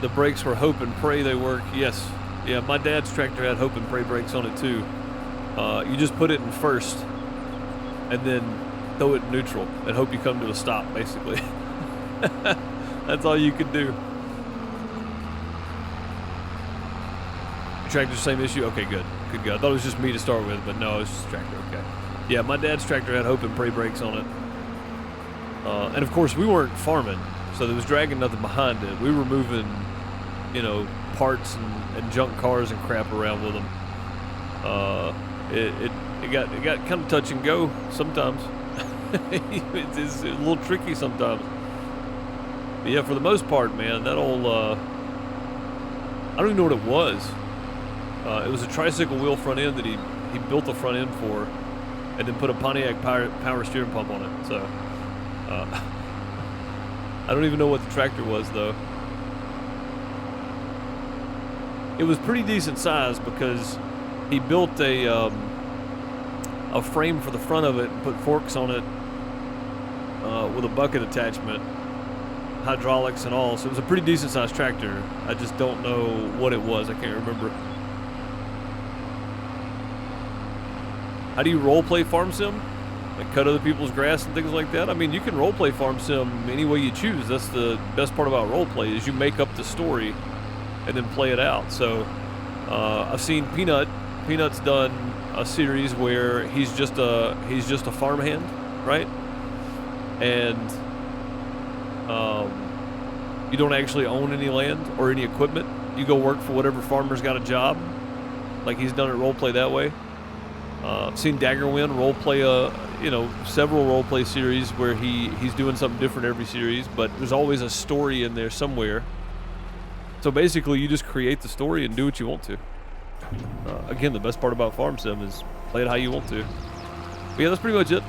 the brakes were hope and pray they work. Yes. Yeah, my dad's tractor had hope and pray brakes on it too. You just put it in first and then throw it in neutral and hope you come to a stop, basically. That's all you could do. Your tractor's the same issue? Okay, good. Good. I thought it was just me to start with, but no, it's just the tractor. Okay. Yeah, my dad's tractor had hope and pray brakes on it. And of course, we weren't farming, so there was dragging nothing behind it. We were moving, you know, parts and junk cars and crap around with them. It got kind of touch and go sometimes. It's a little tricky sometimes. But yeah, for the most part, man, that old I don't even know what it was. It was a tricycle wheel front end that he built the front end for, and then put a Pontiac power steering pump on it. So I don't even know what the tractor was though. It was pretty decent size because he built a frame for the front of it and put forks on it with a bucket attachment, hydraulics and all. So it was a pretty decent sized tractor. I just don't know what it was. I can't remember. How do you role play farm sim? Like cut other people's grass and things like that? I mean, you can role play farm sim any way you choose. That's the best part about role play is you make up the story and then play it out. So I've seen Peanut's done a series where he's just a farmhand, right? And you don't actually own any land or any equipment. You go work for whatever farmer's got a job. Like he's done it role play that way. I've seen Daggerwin role play several role play series where he's doing something different every series, but there's always a story in there somewhere. So basically, you just create the story and do what you want to. Again, the best part about Farm Sim is play it how you want to. But yeah, that's pretty much it.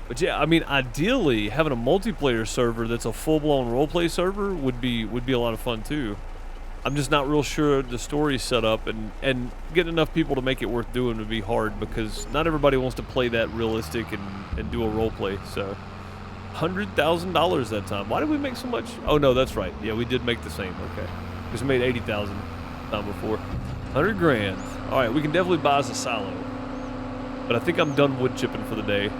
But yeah, I mean, ideally, having a multiplayer server that's a full-blown roleplay server would be a lot of fun too. I'm just not real sure the story's set up, and getting enough people to make it worth doing would be hard because not everybody wants to play that realistic and do a roleplay. So, $100,000 that time. Why did we make so much? Oh no, that's right. Yeah, we did make the same. Okay, we made 80,000 time before. 100 grand. All right, we can definitely buy us a silo. But I think I'm done wood chipping for the day.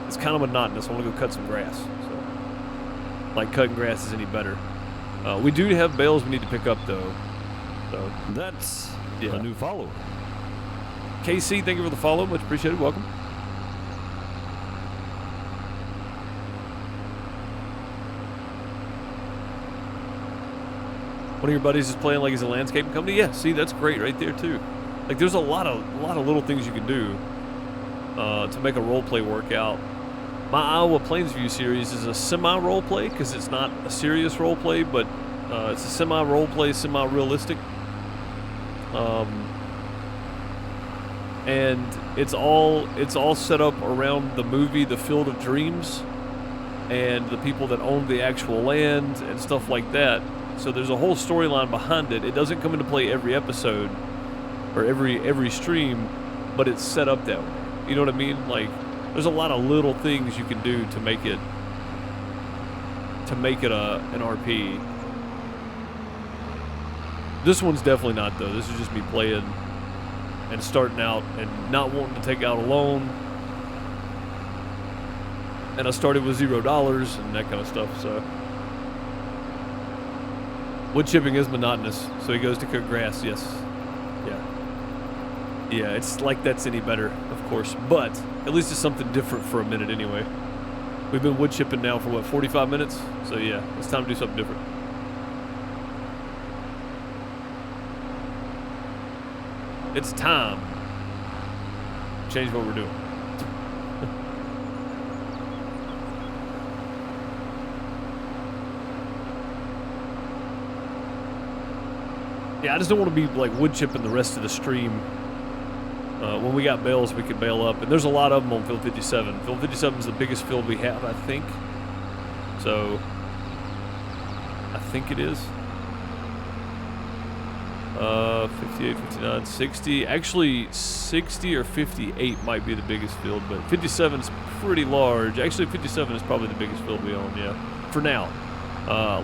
It's kind of monotonous. I want to go cut some grass. So, like cutting grass is any better. We do have bales we need to pick up though. So that's a new follower. KC, thank you for the follow. Much appreciated. Welcome. One of your buddies is playing like he's a landscaping company. Yeah, see, that's great right there too. Like there's a lot of little things you can do to make a role play work out. My Iowa Plainsview series is a semi-role play because it's not a serious role play, but it's a semi-role play, semi-realistic. And it's all set up around the movie The Field of Dreams and the people that own the actual land and stuff like that. So there's a whole storyline behind it. It doesn't come into play every episode or every stream, but it's set up that way. You know what I mean? Like, there's a lot of little things you can do to make it an RP. This one's definitely not, though. This is just me playing and starting out and not wanting to take out a loan. And I started with $0 and that kind of stuff, so. Wood chipping is monotonous, so he goes to cut grass, yes. Yeah. Yeah, it's like that's any better, of course, but at least it's something different for a minute anyway. We've been wood chipping now for, what, 45 minutes? So yeah, it's time to do something different. It's time to change what we're doing. Yeah, I just don't want to be like wood chipping the rest of the stream. When we got bales, we could bail up, and there's a lot of them on field 57. Field 57 is the biggest field we have, I think. So, I think it is. 58, 59, 60. Actually, 60 or 58 might be the biggest field, but 57 is pretty large. Actually, 57 is probably the biggest field we own, yeah. For now.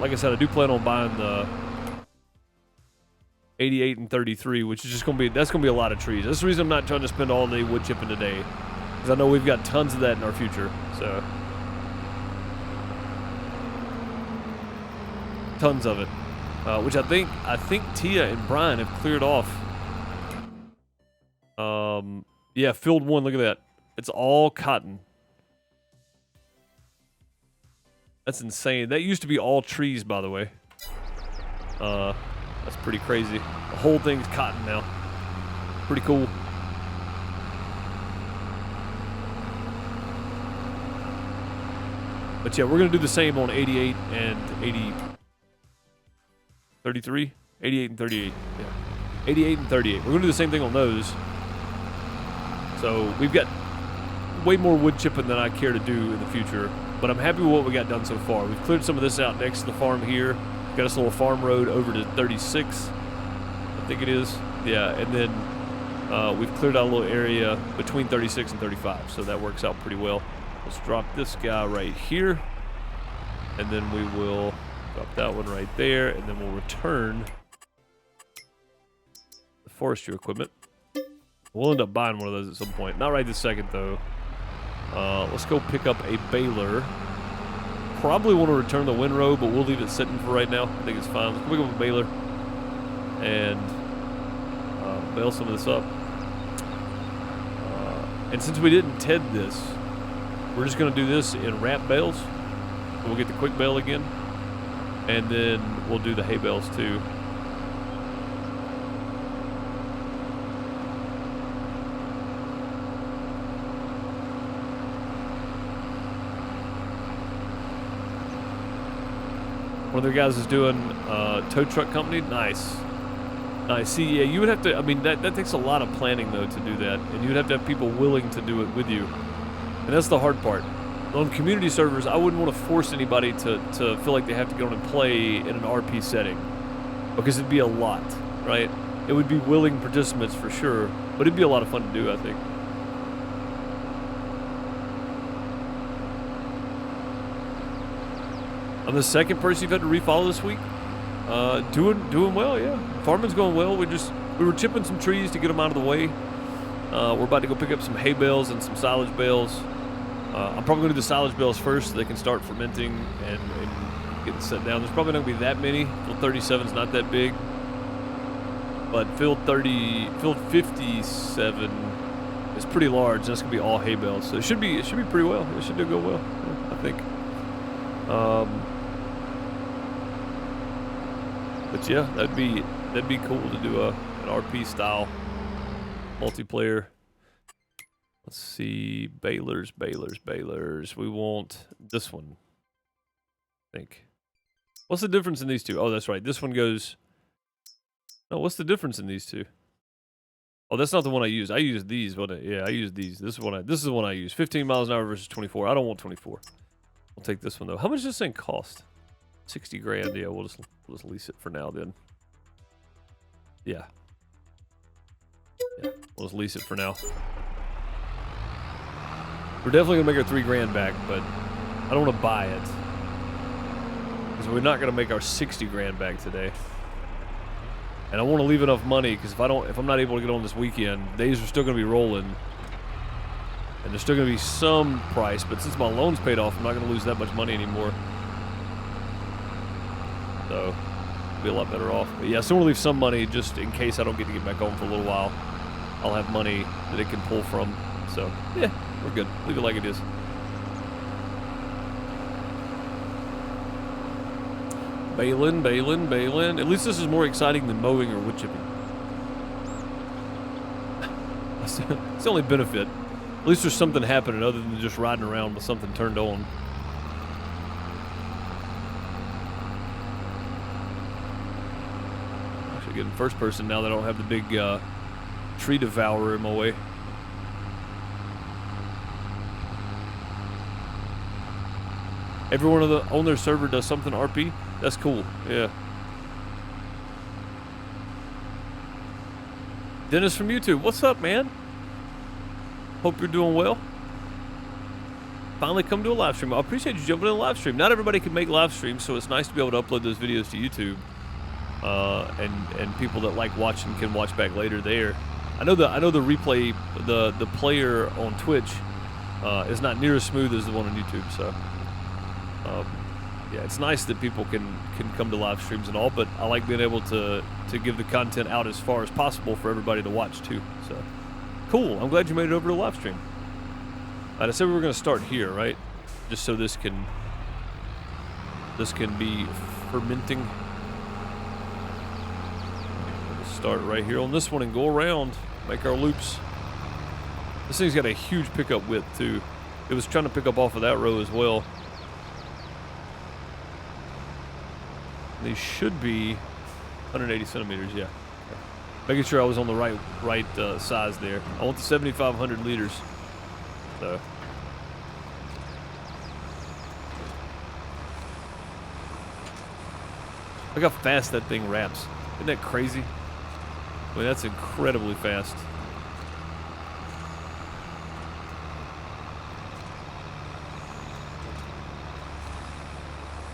Like I said, I do plan on buying the 88 and 33, which is just going to be, that's going to be a lot of trees. That's the reason I'm not trying to spend all day wood chipping today, because I know we've got tons of that in our future, so. Tons of it. Which I think Tia and Brian have cleared off. Yeah, field 1, look at that. It's all cotton. That's insane. That used to be all trees, by the way. That's pretty crazy. The whole thing's cotton now. Pretty cool. But yeah, we're going to do the same on 88 and 33? 88 and 38. Yeah. 88 and 38. We're going to do the same thing on those. So we've got way more wood chipping than I care to do in the future. But I'm happy with what we got done so far. We've cleared some of this out next to the farm here. Got us a little farm road over to 36, I think it is. Yeah, and then we've cleared out a little area between 36 and 35, so that works out pretty well. Let's drop this guy right here, and then we will drop that one right there, and then we'll return the forestry equipment. We'll end up buying one of those at some point. Not right this second, though. Let's go pick up a baler. Probably want to return the windrow, but we'll leave it sitting for right now. I think it's fine. Let's pick up a baler and bale some of this up. And since we didn't TED this, we're just going to do this in wrap bales. So we'll get the quick bale again, and then we'll do the hay bales too. One of the guys is doing tow truck company. Nice. Nice. See, yeah, you would have to, I mean, that takes a lot of planning, though, to do that. And you would have to have people willing to do it with you. And that's the hard part. On community servers, I wouldn't want to force anybody to feel like they have to go on and play in an RP setting. Because it'd be a lot, right? It would be willing participants for sure. But it'd be a lot of fun to do, I think. I'm the second person you've had to refollow this week. Doing well, yeah. Farming's going well. We were chipping some trees to get them out of the way. We're about to go pick up some hay bales and some silage bales. I'm probably going to do the silage bales first so they can start fermenting and getting set down. There's probably not going to be that many. Field 37 is not that big. But field 57 is pretty large. And that's going to be all hay bales. So it should be pretty well. It should go well, yeah, I think. But yeah, that'd be cool to do an RP style multiplayer. Let's see, balers. We want this one, I think. What's the difference in these two? Oh, that's right. This one goes. No, what's the difference in these two? Oh, that's not the one I used. I used these. Yeah, I used these. This is the one I use. 15 miles an hour versus 24. I don't want 24. I'll take this one though. How much does this thing cost? 60 grand. Yeah, we'll just lease it for now then. Yeah. Yeah, we'll just lease it for now. We're definitely gonna make our 3 grand back, but I don't want to buy it because we're not gonna make our 60 grand back today. And I want to leave enough money because if I'm not able to get on this weekend, days are still gonna be rolling, and there's still gonna be some price. But since my loan's paid off, I'm not gonna lose that much money anymore. So, I'll be a lot better off. But yeah, I still want to leave some money just in case I don't get to get back home for a little while. I'll have money that it can pull from. So, yeah, we're good. Leave it like it is. Baling, baling, baling. At least this is more exciting than mowing or wood chipping. It's the only benefit. At least there's something happening other than just riding around with something turned on. Actually getting first person now that I don't have the big tree devourer in my way. Everyone on their server does something RP. That's cool. Yeah. Dennis from YouTube. What's up, man? Hope you're doing well. Finally come to a live stream. I appreciate you jumping in a live stream. Not everybody can make live streams, so it's nice to be able to upload those videos to YouTube. And people that like watching can watch back later there. I know the replay, the player on Twitch is not near as smooth as the one on YouTube, so yeah, it's nice that people can come to live streams and all, but I like being able to give the content out as far as possible for everybody to watch too. So cool. I'm glad you made it over to the live stream. All right, I said we were going to start here, right? Just so this can be fermenting. We'll start right here on this one and go around, make our loops. This thing's got a huge pickup width too. It was trying to pick up off of that row as well. These should be 180 centimeters, yeah. Making sure I was on the right size there. I want the 7,500 liters. So. Look how fast that thing wraps. Isn't that crazy? I mean, that's incredibly fast.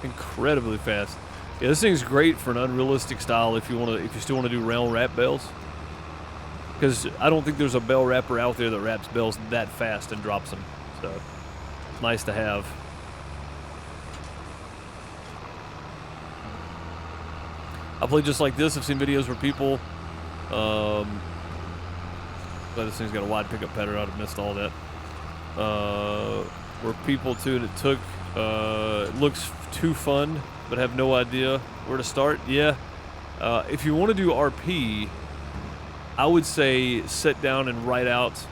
Incredibly fast. Yeah, this thing's great for an unrealistic style if you still want to do round wrap bells. Because I don't think there's a bell wrapper out there that wraps bells that fast and drops them. So, it's nice to have. I play just like this. I've seen videos where people, but this thing's got a wide pickup pattern. I'd have missed all that. Where people too, and it took, it looks too fun, but have no idea where to start. Yeah, if you want to do RP, I would say sit down and write out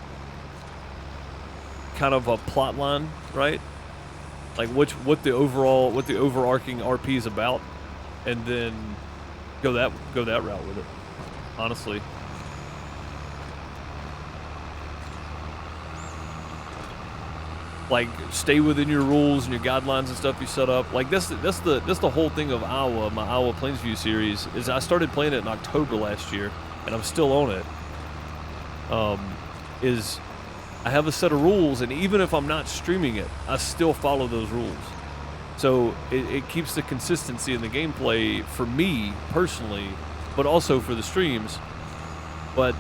kind of a plot line, right? Like what the overarching RP is about, and then go that route with it. Honestly. Like, stay within your rules and your guidelines and stuff you set up. Like, that's the whole thing of Iowa, my Iowa Plainsview series, is I started playing it in October last year, and I'm still on it. Is I have a set of rules, and even if I'm not streaming it, I still follow those rules. So it keeps the consistency in the gameplay for me personally, but also for the streams. But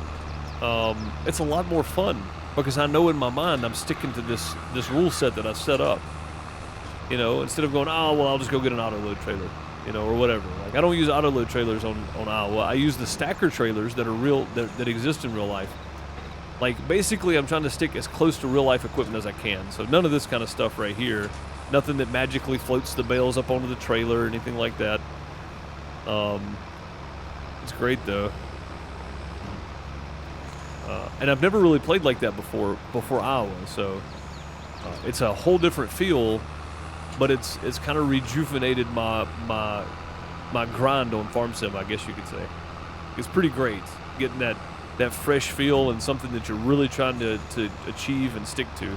it's a lot more fun. Because I know in my mind I'm sticking to this rule set that I've set up. You know, instead of going, oh, well, I'll just go get an auto load trailer, you know, or whatever. Like, I don't use auto load trailers on Iowa. I use the stacker trailers that are real, that exist in real life. Like, basically, I'm trying to stick as close to real life equipment as I can. So none of this kind of stuff right here. Nothing that magically floats the bales up onto the trailer or anything like that. It's great though. And I've never really played like that before Iowa, so it's a whole different feel, but it's kind of rejuvenated my grind on Farm Sim, I guess you could say. It's pretty great getting that fresh feel and something that you're really trying to achieve and stick to.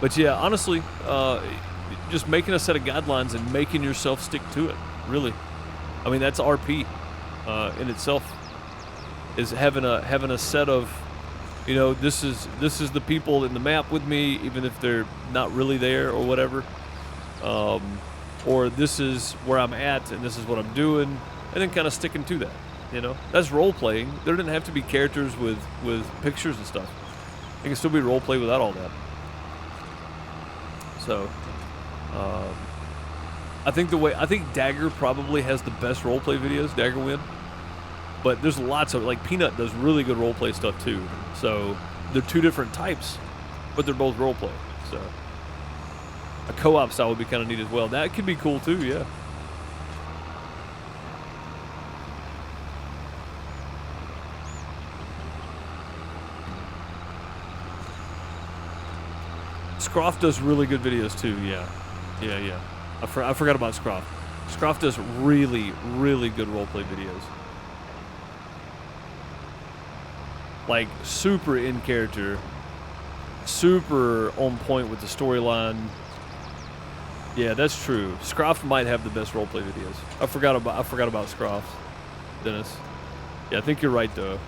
But yeah, honestly, just making a set of guidelines and making yourself stick to it. Really, I mean that's RP in itself. Is having a set of, you know, this is the people in the map with me, even if they're not really there or whatever. Or this is where I'm at and this is what I'm doing, and then kind of sticking to that. You know, that's role playing. There didn't have to be characters with pictures and stuff. It can still be role play without all that. So, I think Dagger probably has the best role play videos. Dagger Win. But there's lots of, like, Peanut does really good role play stuff too. So they're two different types, but they're both role play. So a co-op style would be kind of neat as well. That could be cool too, yeah. Scroff does really good videos too, yeah. Yeah. I forgot about Scroff. Scroff does really, really good roleplay videos. Like, super in character, super on point with the storyline. Yeah, that's true. Scroff might have the best roleplay videos. I forgot about Scroff, Dennis. Yeah, I think you're right though.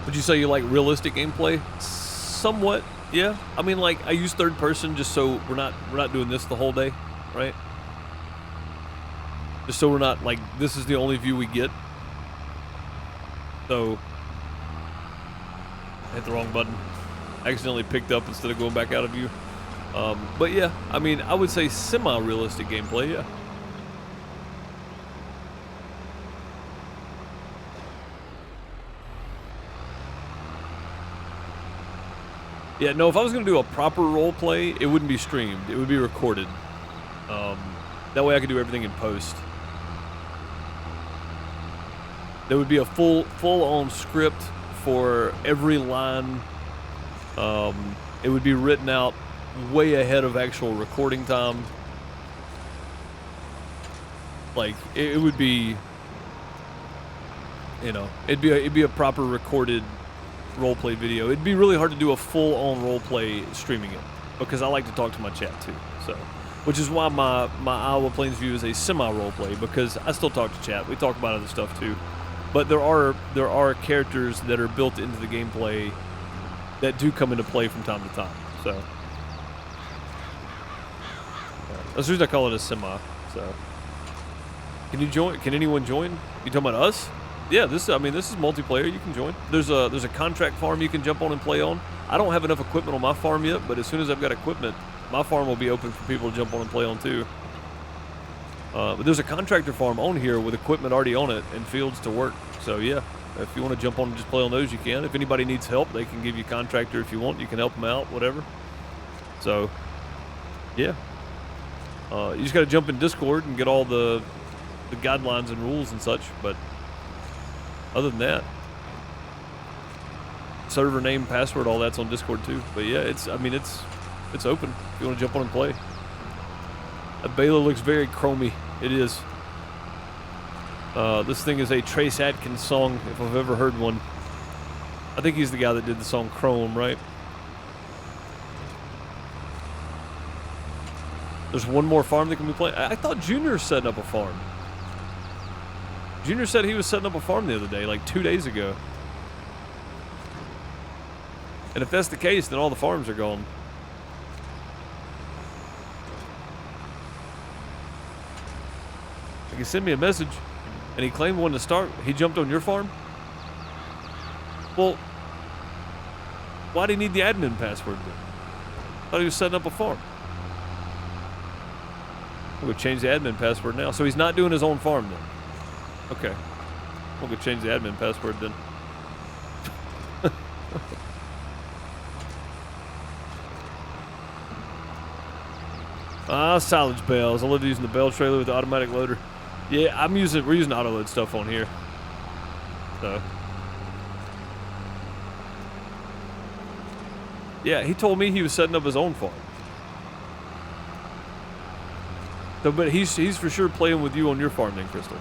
Would you say you like realistic gameplay? Somewhat, yeah. I mean, like, I use third person just so we're not doing this the whole day, right? Just so we're not, like, this is the only view we get. So, I hit the wrong button. Accidentally picked up instead of going back out of view. But yeah, I mean, I would say semi-realistic gameplay, yeah. Yeah, no, if I was going to do a proper role play, it wouldn't be streamed. It would be recorded. That way I could do everything in post. There would be a full-on script for every line. It would be written out way ahead of actual recording time. Like, it would be, you know, it'd be a proper recorded roleplay video. It'd be really hard to do a full-on roleplay streaming it, because I like to talk to my chat too. So, which is why my Iowa Plains view is a semi-roleplay, because I still talk to chat. We talk about other stuff too, but there are characters that are built into the gameplay that do come into play from time to time. So that's the reason I call it a semi. So can you join? Can anyone join? You talking about us? Yeah, this is multiplayer. You can join. There's a contract farm you can jump on and play on. I don't have enough equipment on my farm yet, but as soon as I've got equipment, my farm will be open for people to jump on and play on too. But there's a contractor farm on here with equipment already on it and fields to work. So yeah, if you want to jump on and just play on those, you can. If anybody needs help, they can give you a contractor if you want. You can help them out, whatever. So yeah, you just got to jump in Discord and get all the guidelines and rules and such. But other than that, server name, password, all that's on Discord too. But yeah, it's open if you want to jump on and play. That Baylor looks very chromy. It is. This thing is a Trace Adkins song, if I've ever heard one. I think he's the guy that did the song Chrome, right? There's one more farm that can be played. I thought Junior's setting up a farm. Junior said he was setting up a farm the other day, like 2 days ago. And if that's the case, then all the farms are gone. He sent me a message, and he claimed one to start. He jumped on your farm? Well, why do you need the admin password then? I thought he was setting up a farm. We'll go change the admin password now. So he's not doing his own farm then? Okay. We'll go change the admin password then. Silage bales. I love using the bale trailer with the automatic loader. Yeah, we're using auto load stuff on here. So yeah, he told me he was setting up his own farm. So, but he's for sure playing with you on your farm then, Crystal.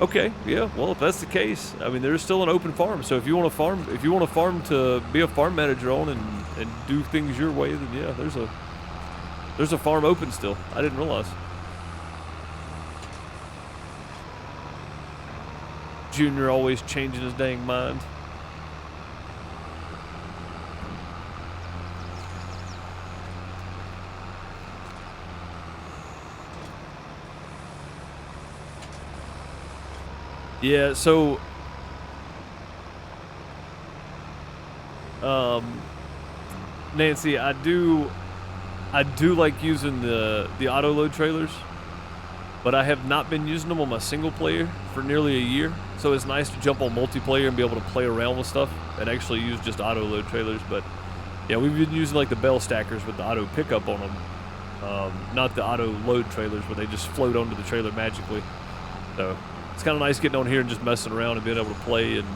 Okay, yeah. Well, if that's the case, I mean, there's still an open farm. So if you want a farm to be a farm manager on and do things your way, then yeah, there's a farm open still. I didn't realize. Junior always changing his dang mind. Yeah, so Nancy, I do like using the auto load trailers, but I have not been using them on my single player for nearly a year. So it's nice to jump on multiplayer and be able to play around with stuff and actually use just auto load trailers. But yeah, we've been using like the bell stackers with the auto pickup on them, not the auto load trailers where they just float onto the trailer magically. So it's kind of nice getting on here and just messing around and being able to play and,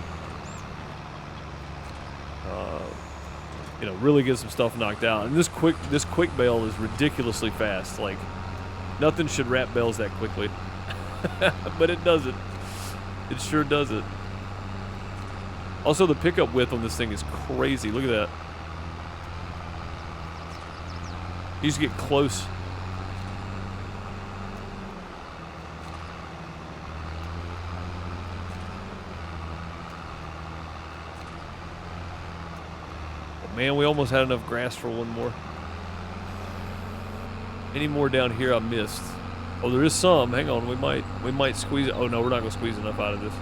you know, really get some stuff knocked out. And this quick bail is ridiculously fast. Like, nothing should wrap bails that quickly, but it does it. It sure does it. Also, the pickup width on this thing is crazy. Look at that. You just get close. Man, we almost had enough grass for one more. Any more down here I missed? Oh, there is some. Hang on, we might squeeze it. Oh no, we're not gonna squeeze enough out of this.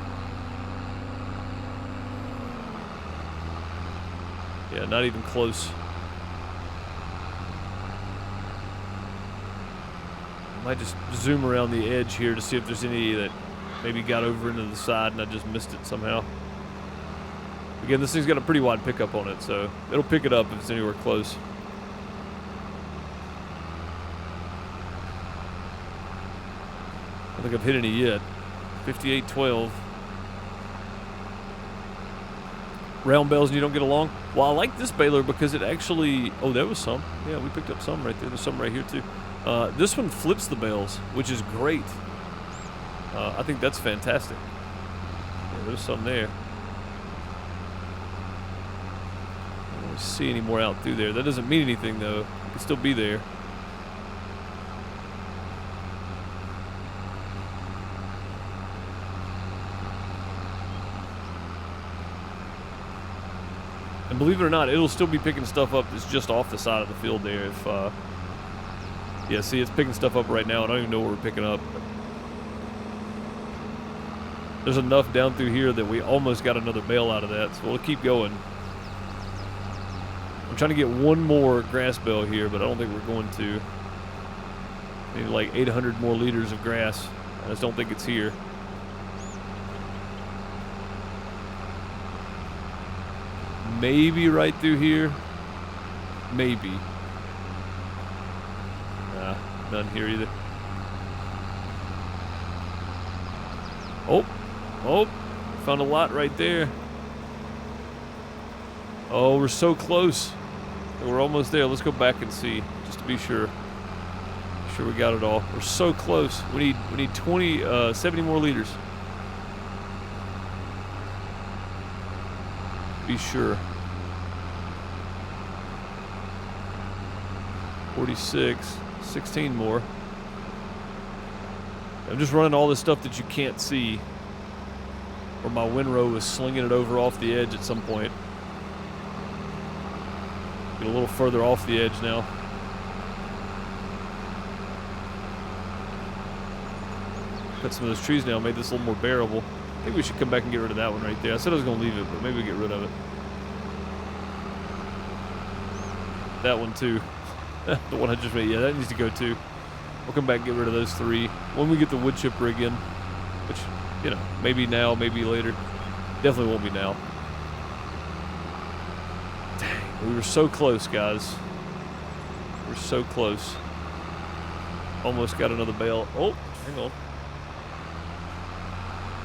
Yeah, not even close. I might just zoom around the edge here to see if there's any that maybe got over into the side and I just missed it somehow. Again, this thing's got a pretty wide pickup on it, so it'll pick it up if it's anywhere close. I don't think I've hit any yet. 58-12. Round bells and you don't get along? Well, I like this baler because it actually... Oh, there was some. Yeah, we picked up some right there. There's some right here, too. This one flips the bales, which is great. I think that's fantastic. Yeah, there's some there. See any more out through there. That doesn't mean anything though. It could still be there. And believe it or not, it'll still be picking stuff up that's just off the side of the field there. If yeah, see, it's picking stuff up right now. I don't even know what we're picking up. There's enough down through here that we almost got another bale out of that, so we'll keep going. I'm trying to get one more grass bale here, but I don't think we're going to. Maybe like 800 more liters of grass. I just don't think it's here. Maybe right through here. Maybe. Nah, none here either. Oh, found a lot right there. Oh, we're so close. We're almost there. Let's go back and see, just to be sure. Be sure we got it all. We're so close. We need 70 more liters. Be sure. 46, 16 more. I'm just running all this stuff that you can't see, where my windrow is slinging it over off the edge at some point. Get a little further off the edge now. Cut some of those trees now, made this a little more bearable. I think we should come back and get rid of that one right there. I said I was going to leave it, but maybe we get rid of it. That one too. The one I just made, yeah, that needs to go too. We'll come back and get rid of those three when we get the wood chip rig in, which, you know, maybe now, maybe later. Definitely won't be now. We were so close, guys. We're so close. Almost got another bale. Oh, hang on.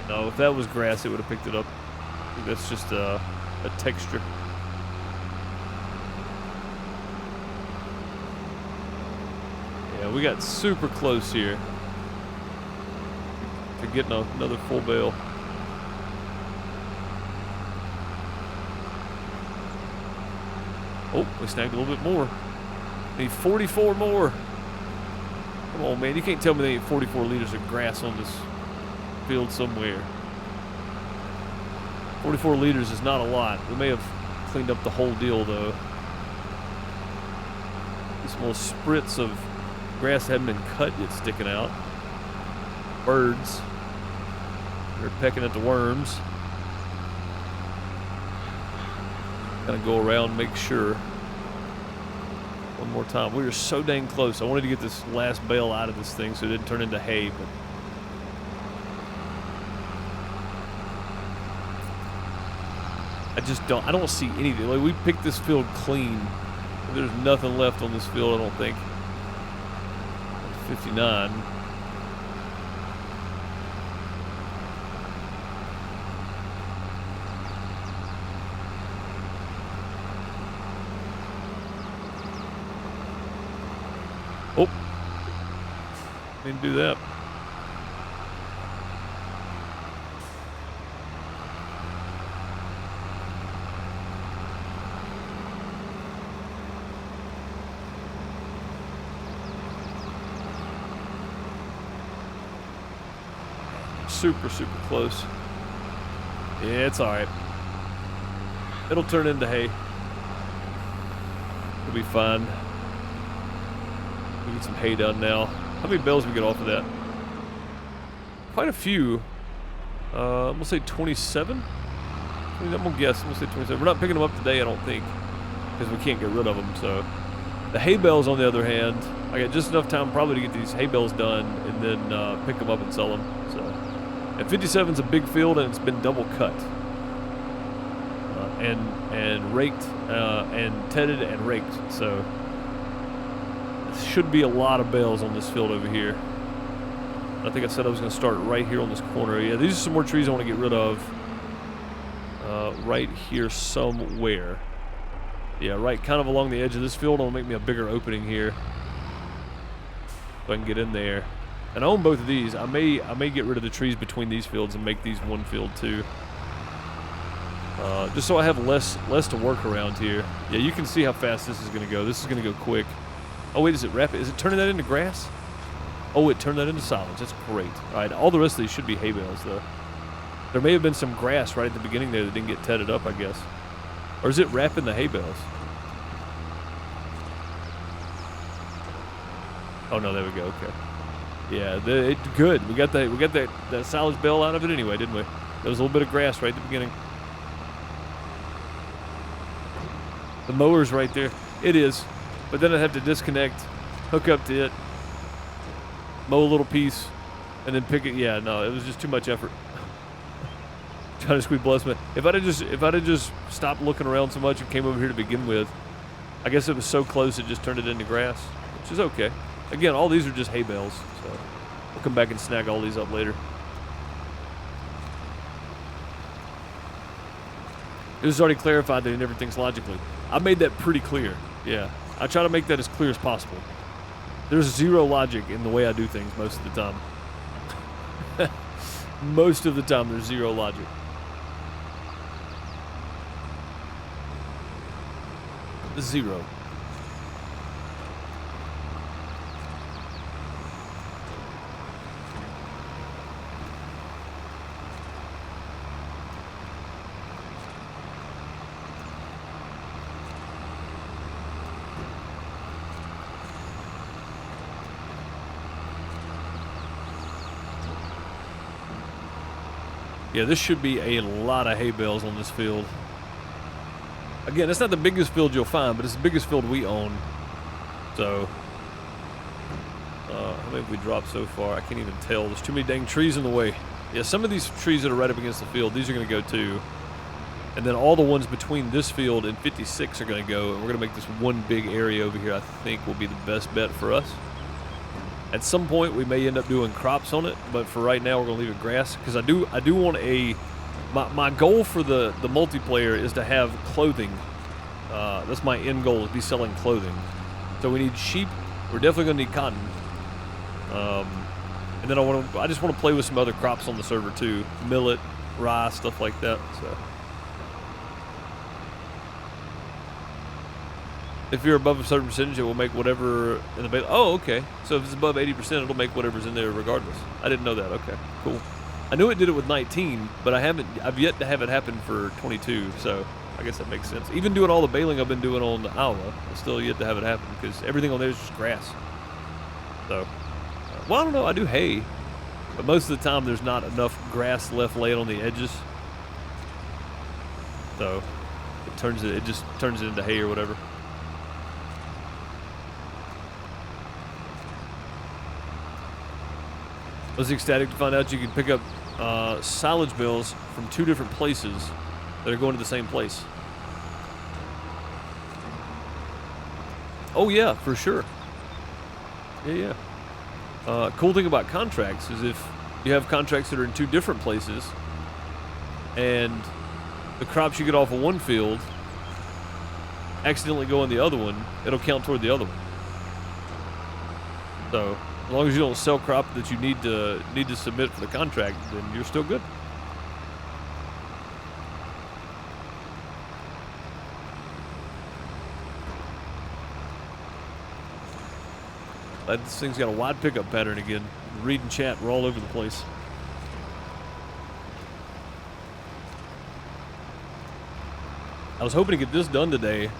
No, if that was grass, it would have picked it up. I think that's just a texture. Yeah, we got super close here. to getting another full bale. Oh, we snagged a little bit more. Need 44 more. Come on, man. You can't tell me they ain't 44 liters of grass on this field somewhere. 44 liters is not a lot. We may have cleaned up the whole deal, though. These little spritz of grass that haven't been cut yet sticking out. Birds. They're pecking at the worms. Gotta go around, make sure. One more time. We were so dang close. I wanted to get this last bale out of this thing so it didn't turn into hay, but I don't see anything. Like, we picked this field clean. There's nothing left on this field, I don't think. 59. Oh, didn't do that. Super, super close. Yeah, it's all right. It'll turn into hay. It'll be fine. We get some hay done now. How many bales we get off of that? Quite a few. I'm gonna say 27. I'm gonna guess. I'm gonna say 27. We're not picking them up today, I don't think, because we can't get rid of them. So the hay bales, on the other hand, I got just enough time probably to get these hay bales done and then pick them up and sell them. So, and 57's a big field and it's been double cut and raked and tedded and raked. So should be a lot of bales on this field over here. I think I said I was going to start right here on this corner. Yeah, these are some more trees I want to get rid of. Right here somewhere. Yeah, right kind of along the edge of this field. It'll make me a bigger opening here, so I can get in there. And I own both of these. I may get rid of the trees between these fields and make these one field too. Just so I have less to work around here. Yeah, you can see how fast this is going to go. This is going to go quick. Oh wait, is it rapid? Is it turning that into grass? Oh, it turned that into silage. That's great. All right, all the rest of these should be hay bales, though. There may have been some grass right at the beginning there that didn't get tedded up, I guess. Or is it wrapping the hay bales? Oh no, there we go. Okay. Yeah, good. We got that silage bale out of it anyway, didn't we? There was a little bit of grass right at the beginning. The mower's right there. It is. But then I'd have to disconnect, hook up to it, mow a little piece, and then pick it. Yeah, no, it was just too much effort. Trying to squeeze bless me. If I'd have just stopped looking around so much and came over here to begin with, I guess it was so close it just turned it into grass, which is okay. Again, all these are just hay bales, so we'll come back and snag all these up later. It was already clarified that he never thinks logically. I made that pretty clear. Yeah. I try to make that as clear as possible. There's zero logic in the way I do things most of the time. Most of the time, there's zero logic. Zero. Yeah, this should be a lot of hay bales on this field. Again, it's not the biggest field you'll find, but it's the biggest field we own. So, how many have we dropped so far? I can't even tell. There's too many dang trees in the way. Yeah, some of these trees that are right up against the field, these are going to go too. And then all the ones between this field and 56 are going to go. And we're going to make this one big area over here, I think, will be the best bet for us. At some point, we may end up doing crops on it, but for right now, we're going to leave it grass. Because I do want my goal for the multiplayer is to have clothing. That's my end goal, is be selling clothing. So we need sheep. We're definitely going to need cotton. And then I just want to play with some other crops on the server too. Millet, rye, stuff like that. So if you're above a certain percentage, it will make whatever in the bale. Oh, okay. So if it's above 80%, it'll make whatever's in there regardless. I didn't know that. Okay, cool. I knew it did it with 19, but I've yet to have it happen for 22. So I guess that makes sense. Even doing all the baling I've been doing on Iowa, I still yet to have it happen because everything on there is just grass. So, well, I don't know. I do hay, but most of the time there's not enough grass left laying on the edges. So it just turns it into hay or whatever. I was ecstatic to find out you can pick up silage bales from 2 different places that are going to the same place. Oh yeah, for sure. Yeah. Cool thing about contracts is if you have contracts that are in 2 different places and the crops you get off of one field accidentally go in the other one, it'll count toward the other one. So as long as you don't sell crop that you need to submit for the contract, then you're still good. This thing's got a wide pickup pattern again. Reading chat, we're all over the place. I was hoping to get this done today,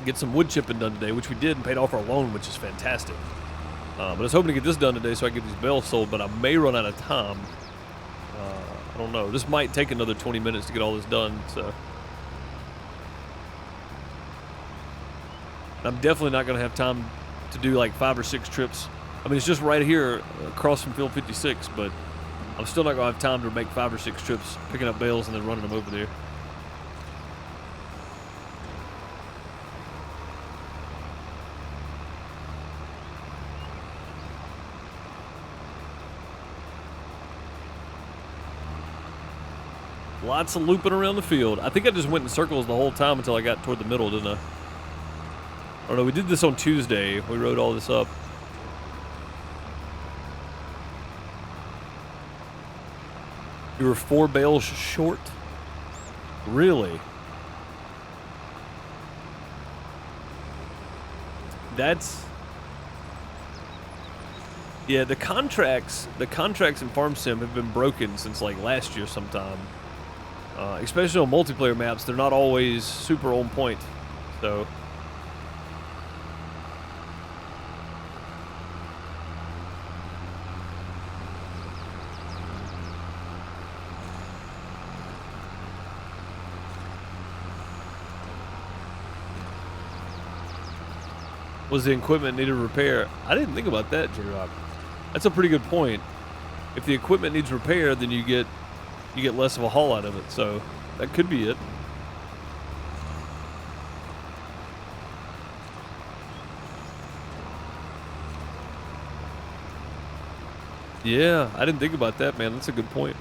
get some wood chipping done today, which we did and paid off our loan, which is fantastic. But I was hoping to get this done today so I can get these bales sold, but I may run out of time. I don't know. This might take another 20 minutes to get all this done, so. I'm definitely not going to have time to do like 5 or 6 trips. I mean, it's just right here across from Field 56, but I'm still not going to have time to make 5 or 6 trips picking up bales and then running them over there. Lots of looping around the field. I think I just went in circles the whole time until I got toward the middle, didn't I? Oh no, we did this on Tuesday. We wrote all this up. You were 4 bales short? Really? That's... Yeah, the contracts in Farm Sim have been broken since like last year sometime. Especially on multiplayer maps, they're not always super on point. So... Was the equipment needed repair? I didn't think about that, J-Rock. That's a pretty good point. If the equipment needs repair, then you get less of a haul out of it. So that could be it. Yeah, I didn't think about that, man. That's a good point.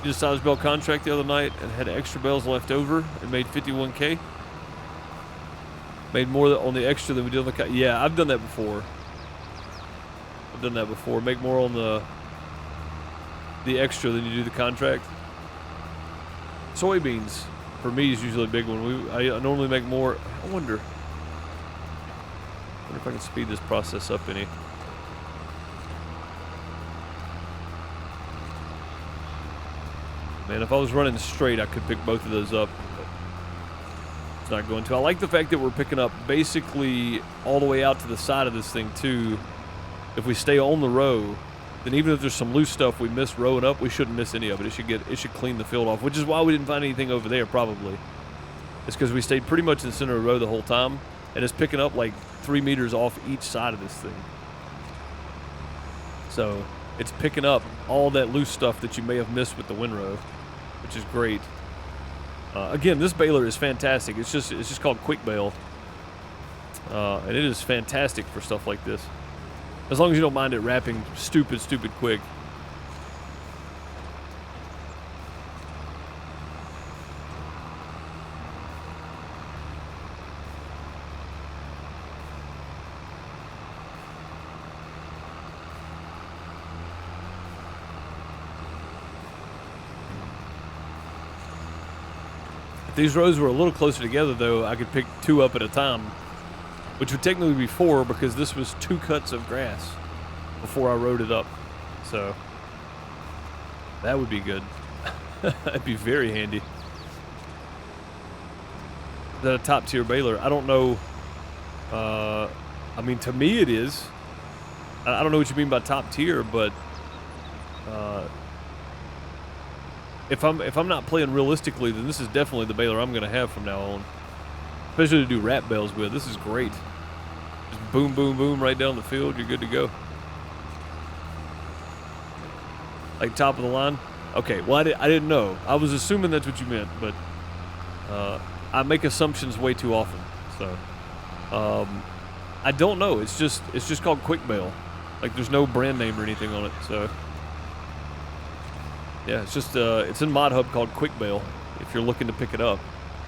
Did a silage bale contract the other night and had extra bales left over and made 51K. Made more on the extra than we did on the yeah, I've done that before. Make more on the extra than you do the contract. Soybeans for me is usually a big one. I normally make more. I wonder if I can speed this process up any. Man, if I was running straight, I could pick both of those up. But it's not going to. I like the fact that we're picking up basically all the way out to the side of this thing, too. If we stay on the row, then even if there's some loose stuff we miss rowing up, we shouldn't miss any of it. It should clean the field off, which is why we didn't find anything over there, probably. It's because we stayed pretty much in the center of the row the whole time, and it's picking up like 3 meters off each side of this thing. So it's picking up all that loose stuff that you may have missed with the windrow, which is great. Again, this baler is fantastic. It's just called Quick Bale, and it is fantastic for stuff like this. As long as you don't mind it wrapping stupid quick. these rows were a little closer together, though, I could pick 2 up at a time, which would technically be 4 because this was 2 cuts of grass before I rode it up. So that would be good. That'd be very handy. Is that a top tier baler? I don't know. I mean, to me it is. I don't know what you mean by top tier, but if I'm not playing realistically, then this is definitely the baler I'm gonna have from now on. Especially to do wrap bales with. This is great. Just boom, boom, boom right down the field. You're good to go. Like top of the line. Okay. Well, I didn't know. I was assuming that's what you meant, but I make assumptions way too often. So I don't know. It's just called Quick Bale. Like there's no brand name or anything on it. So. Yeah, it's just it's in Mod Hub called Quick Bale. If you're looking to pick it up,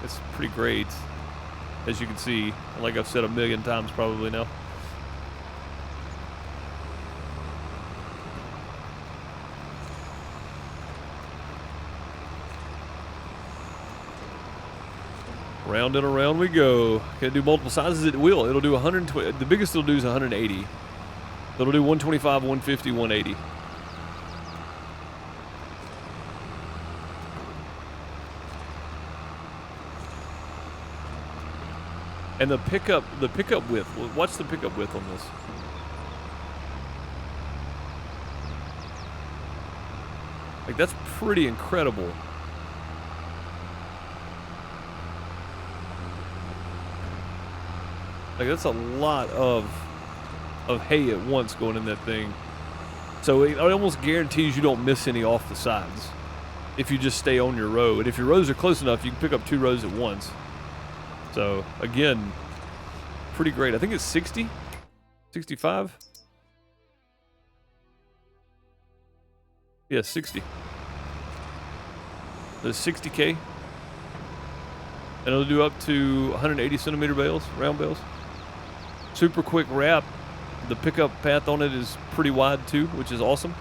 it's pretty great, as you can see. Like I've said a million times probably now. Round and around we go. Can it do multiple sizes? It will. It'll do 120. The biggest it'll do is 180. It'll do 125, 150, 180. And the pickup width. What's the pickup width on this? Like that's pretty incredible. Like that's a lot of hay at once going in that thing. So it almost guarantees you don't miss any off the sides if you just stay on your row. And if your rows are close enough, you can pick up 2 rows at once. So, again, pretty great. I think it's 60? 65? Yeah, 60. There's 60K. And it'll do up to 180 centimeter bales, round bales. Super quick wrap. The pickup path on it is pretty wide too, which is awesome.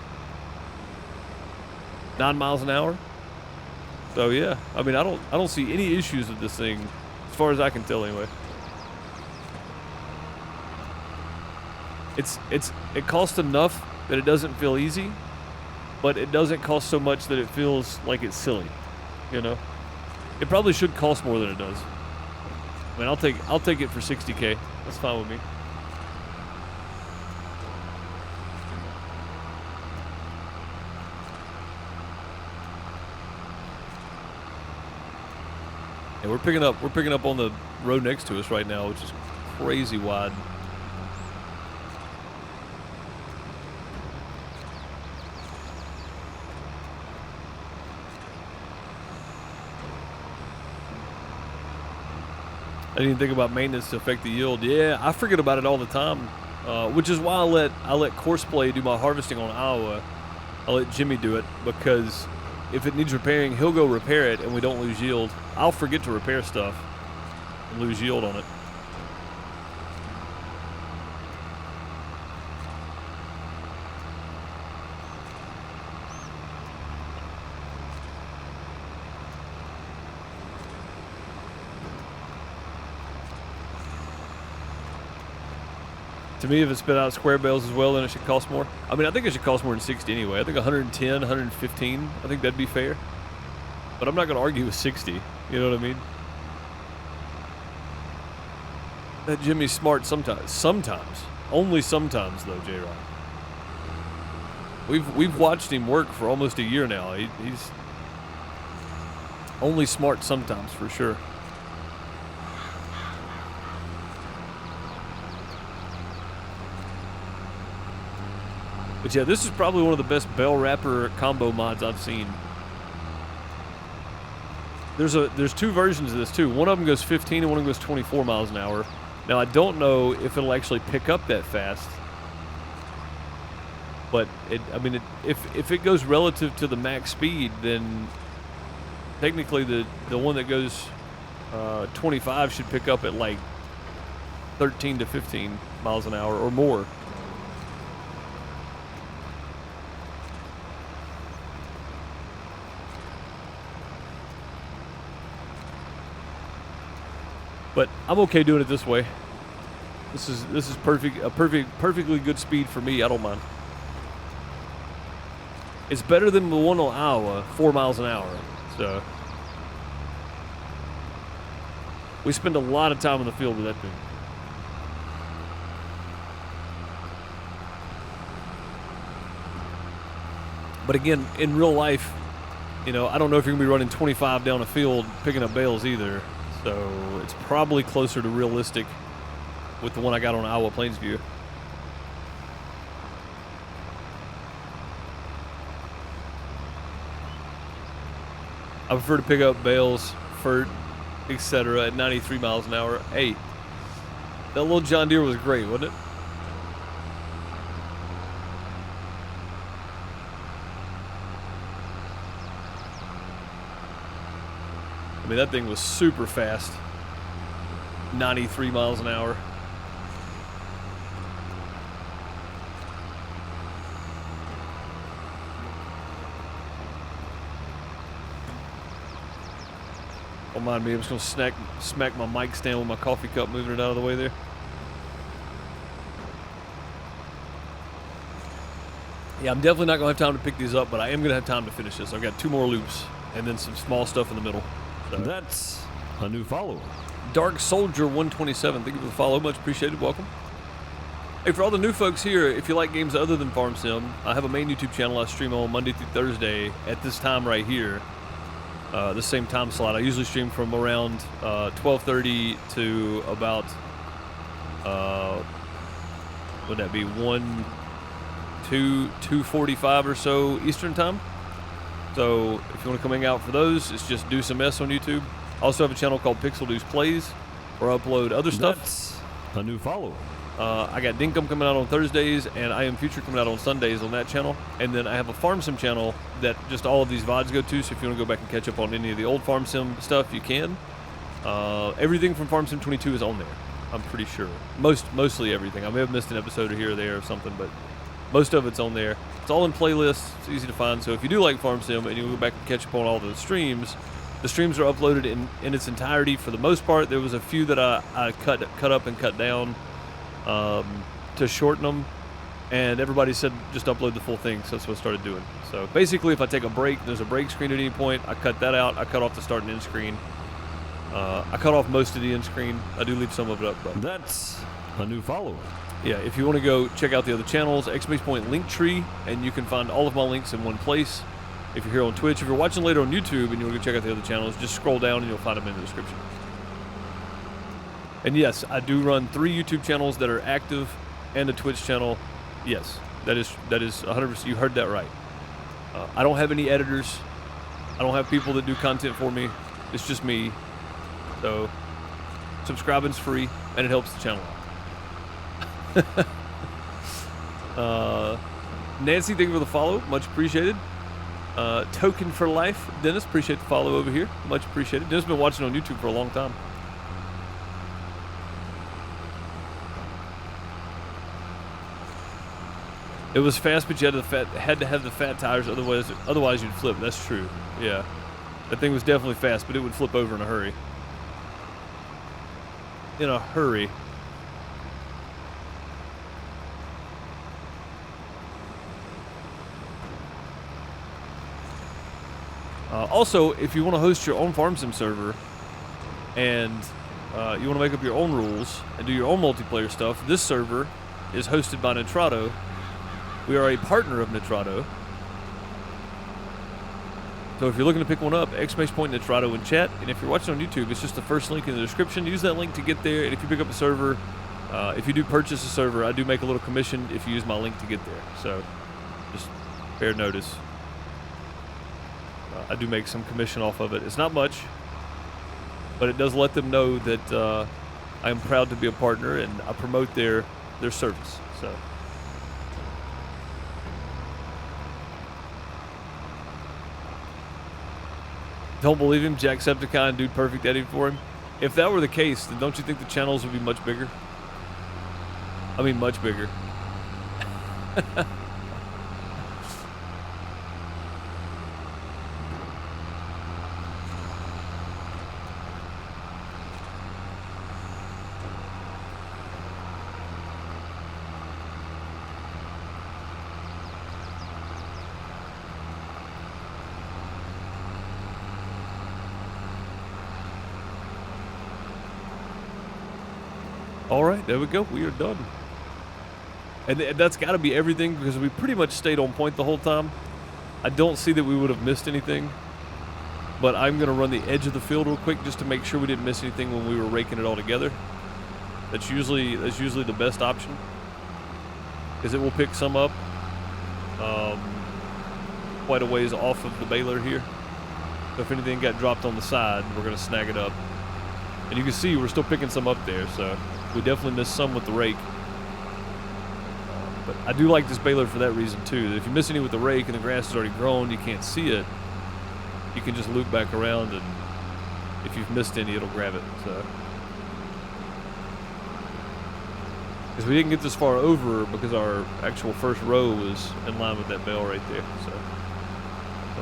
9 miles an hour. So yeah, I mean, I don't see any issues with this thing. As far as I can tell, anyway. It costs enough that it doesn't feel easy, but it doesn't cost so much that it feels like it's silly, you know. It probably should cost more than it does. I mean, I'll take it for 60K. That's fine with me. And we're picking up on the road next to us right now, which is crazy wide. I didn't even think about maintenance to affect the yield. Yeah, I forget about it all the time, which is why I let Courseplay do my harvesting on Iowa. I let Jimmy do it because if it needs repairing, he'll go repair it and we don't lose yield. I'll forget to repair stuff and lose yield on it. To me, if it spit out square bales as well, then it should cost more. I mean, I think it should cost more than 60 anyway. I think 110, 115, I think that'd be fair. But I'm not going to argue with 60. You know what I mean? That Jimmy's smart sometimes. Sometimes. Only sometimes, though, J-Rock. We've watched him work for almost a year now. He's only smart sometimes, for sure. But yeah, this is probably one of the best bell wrapper combo mods I've seen. There's 2 versions of this too. One of them goes 15 and one of them goes 24 miles an hour. Now I don't know if it'll actually pick up that fast. But if it goes relative to the max speed, then technically the one that goes 25 should pick up at like 13 to 15 miles an hour or more. But I'm okay doing it this way. This is perfectly good speed for me. I don't mind. It's better than the one on Iowa, 4 miles an hour. So we spend a lot of time in the field with that thing. But again, in real life, you know, I don't know if you're going to be running 25 down a field picking up bales either. So it's probably closer to realistic with the one I got on Iowa Plainsview. I prefer to pick up bales, fert, etc. at 93 miles an hour. Hey, that little John Deere was great, wasn't it? I mean, that thing was super fast. 93 miles an hour. Don't mind me, I'm just gonna smack my mic stand with my coffee cup, moving it out of the way there. Yeah, I'm definitely not gonna have time to pick these up, but I am gonna have time to finish this. I've got 2 more loops and then some small stuff in the middle. So. That's a new follower. Dark Soldier 127, thank you for the follow, much appreciated, welcome. Hey, for all the new folks here, if you like games other than Farm Sim, I have a main YouTube channel I stream on Monday through Thursday at this time right here. The same time slot. I usually stream from around 12:30 to about would that be 2:45 or so Eastern time. So if you want to come hang out for those, it's just Deuce MS on YouTube. I also have a channel called PixelDeucePlays where I upload other stuff. That's a new follower. I got Dinkum coming out on Thursdays, and I Am Future coming out on Sundays on that channel. And then I have a Farm Sim channel that just all of these VODs go to, so if you want to go back and catch up on any of the old Farm Sim stuff, you can. Everything from Farm Sim 22 is on there, I'm pretty sure. Mostly everything. I may have missed an episode here or there or something, but most of it's on there. It's all in playlists. It's easy to find. So if you do like Farm Sim and you go back and catch up on all the streams are uploaded in its entirety for the most part. There was a few that I cut up and cut down to shorten them, and everybody said just upload the full thing, so that's what I started doing. So basically, if I take a break, there's a break screen at any point, I cut that out. I cut off the start and end screen. I cut off most of the end screen. I do leave some of it up, but that's a new follower. Yeah, if you want to go check out the other channels, !Linktree, and you can find all of my links in one place. If you're here on Twitch, if you're watching later on YouTube and you want to go check out the other channels, just scroll down and you'll find them in the description. And yes, I do run 3 YouTube channels that are active and a Twitch channel. Yes, that is 100%. You heard that right. I don't have any editors. I don't have people that do content for me. It's just me. So subscribing's free and it helps the channel out. Nancy, thank you for the follow. Much appreciated. Token for life. Dennis, appreciate the follow over here. Much appreciated. Dennis has been watching on YouTube for a long time. It was fast, but you had to have the fat tires, otherwise you'd flip. That's true. Yeah. That thing was definitely fast, but it would flip over in a hurry. In a hurry. Also, if you want to host your own Farm Sim server and you want to make up your own rules and do your own multiplayer stuff, this server is hosted by Nitrado. We are a partner of Nitrado. So if you're looking to pick one up, !Nitrado in chat. And if you're watching on YouTube, it's just the first link in the description. Use that link to get there. And if you pick up a server, if you do purchase a server, I do make a little commission if you use my link to get there. So just bear notice. I do make some commission off of it. It's not much, but it does let them know that I am proud to be a partner and I promote their service. So. Don't believe him, Jacksepticeye, Dude Perfect editing for him. If that were the case, then don't you think the channels would be much bigger? I mean, much bigger. All right, there we go. We are done. And that's got to be everything because we pretty much stayed on point the whole time. I don't see that we would have missed anything. But I'm going to run the edge of the field real quick just to make sure we didn't miss anything when we were raking it all together. That's usually the best option because it will pick some up quite a ways off of the baler here. So if anything got dropped on the side, we're going to snag it up. And you can see we're still picking some up there, so we definitely missed some with the rake. But I do like this baler for that reason too. If you miss any with the rake and the grass is already grown, you can't see it, you can just loop back around, and if you've missed any, it'll grab it. So, because we didn't get this far over because our actual first row was in line with that bale right there. So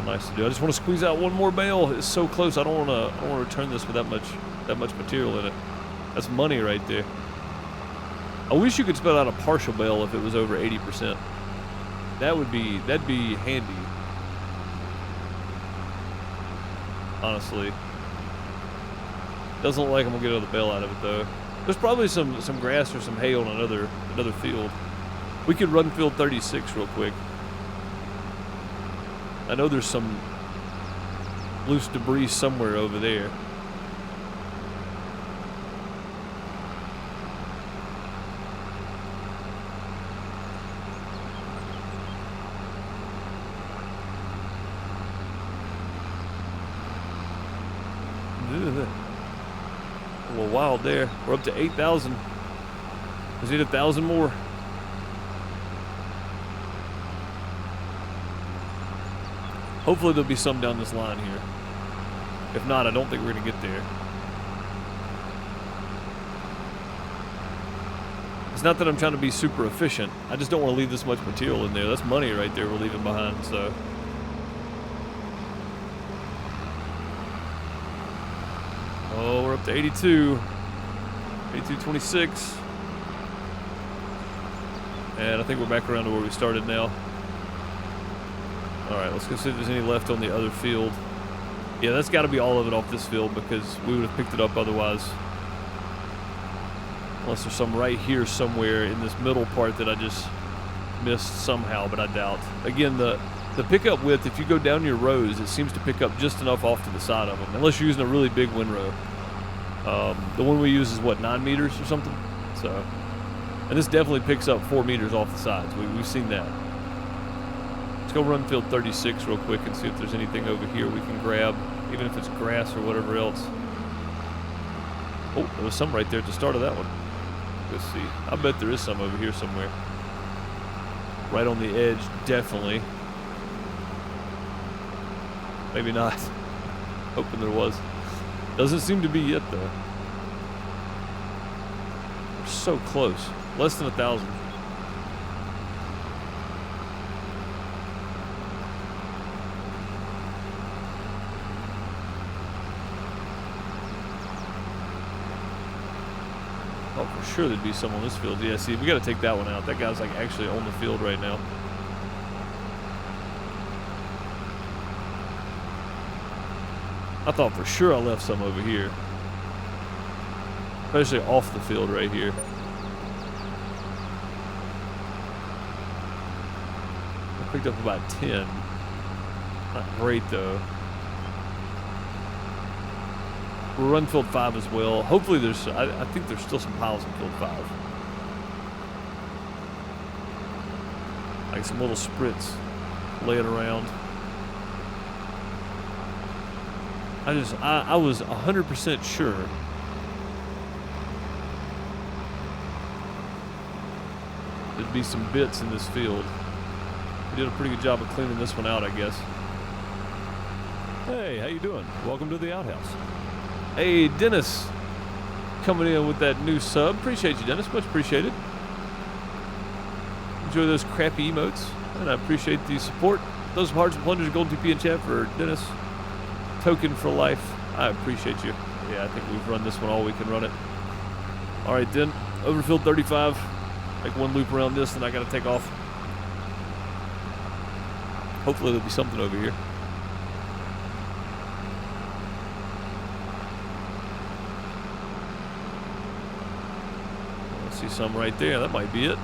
nice to do. I just want to squeeze out one more bale. It's so close. I don't want to return this with that much material in it. That's money right there. I wish you could spell out a partial bale if it was over 80%. That'd be handy. Honestly. Doesn't look like I'm gonna get another bale out of it though. There's probably some grass or some hay on another field. We could run field 36 real quick. I know there's some loose debris somewhere over there. A little wild there. We're up to 8,000. Let's need 1,000 more. Hopefully there'll be some down this line here. If not, I don't think we're going to get there. It's not that I'm trying to be super efficient. I just don't want to leave this much material in there. That's money right there we're leaving behind, so. Oh, we're up to 82. 82.26. And I think we're back around to where we started now. Alright, let's go see if there's any left on the other field. Yeah, that's got to be all of it off this field because we would have picked it up otherwise. Unless there's some right here somewhere in this middle part that I just missed somehow, but I doubt. Again, the pickup width, if you go down your rows, it seems to pick up just enough off to the side of them, unless you're using a really big windrow. The one we use is, what, 9 meters or something? So, and this definitely picks up 4 meters off the sides. We've seen that. Let's go run field 36 real quick and see if there's anything over here we can grab, even if it's grass or whatever else. Oh, there was some right there at the start of that one. Let's see. I bet there is some over here somewhere. Right on the edge, definitely. Maybe not. Hoping there was. Doesn't seem to be yet, though. We're so close. Less than 1,000. Oh, for sure there'd be some on this field. Yeah, see, we got to take that one out. That guy's like actually on the field right now. I thought for sure I left some over here. Especially off the field right here. I picked up about 10. Not great though. We'll run field 5 as well. Hopefully there's, I think there's still some piles in field 5. Like some little spritz laying around. I was 100% sure there'd be some bits in this field. We did a pretty good job of cleaning this one out, I guess. Hey, how you doing? Welcome to the outhouse. Hey, Dennis, coming in with that new sub. Appreciate you, Dennis. Much appreciated. Enjoy those crappy emotes, and I appreciate the support. Those hearts and plungers, gold TP in chat for Dennis. Token for life. I appreciate you. Yeah, I think we've run this one all we can run it. All right, then. Overfield 35. Make one loop around this, and I got to take off. Hopefully there'll be something over here. see some right there. That might be it.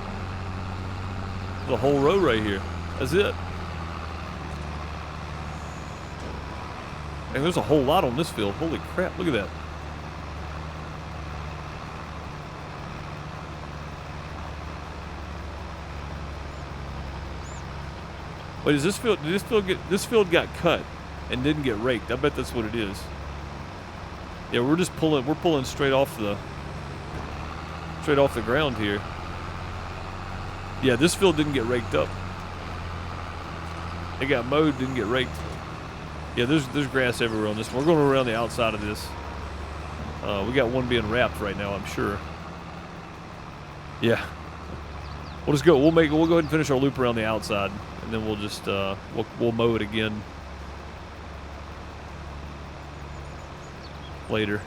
The whole row right here. That's it. And there's a whole lot on this field. Holy crap, look at that. Wait, is this field, did this field got cut and didn't get raked? I bet that's what it is. Yeah, we're pulling straight off the ground here. Yeah, this field didn't get raked up. It got mowed, didn't get raked. Yeah, there's grass everywhere on this. We're going around the outside of this. We got one being wrapped right now, I'm sure. Yeah. We'll just go. We'll go ahead and finish our loop around the outside, and then we'll just we'll mow it again later.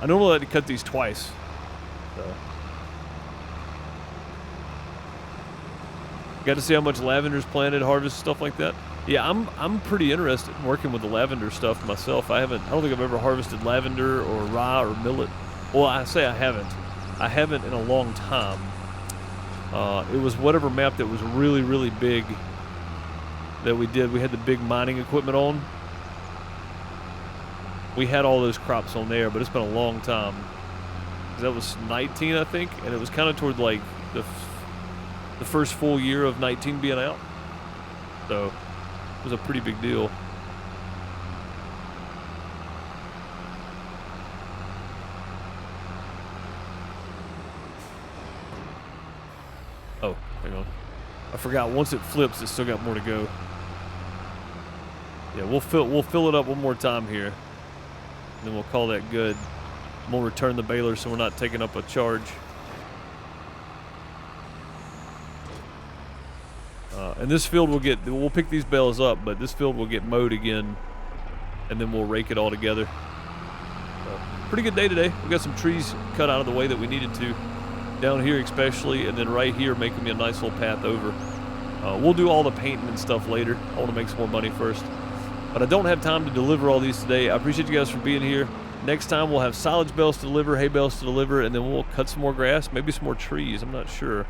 I normally like to cut these twice. So. Got to see how much lavender's planted, harvest, stuff like that. Yeah, I'm pretty interested in working with the lavender stuff myself. I don't think I've ever harvested lavender or rye or millet. Well, I say I haven't. I haven't in a long time. It was whatever map that was really, really big that we did. We had the big mining equipment on. We had all those crops on there, but it's been a long time. That was 19, I think, and it was kind of toward like the first full year of 19 being out. So it was a pretty big deal. Oh, hang on. I forgot, once it flips, it's still got more to go. Yeah, we'll fill it up one more time here. And then we'll call that good. We'll return the baler so we're not taking up a charge. And this field we'll pick these bales up, but this field will get mowed again, and then we'll rake it all together. Pretty good day today. We got some trees cut out of the way that we needed to, down here especially, and then right here making me a nice little path over. We'll do all the painting and stuff later. I want to make some more money first. But I don't have time to deliver all these today. I appreciate you guys for being here. Next time we'll have silage bales to deliver, hay bales to deliver, and then we'll cut some more grass, maybe some more trees. I'm not sure.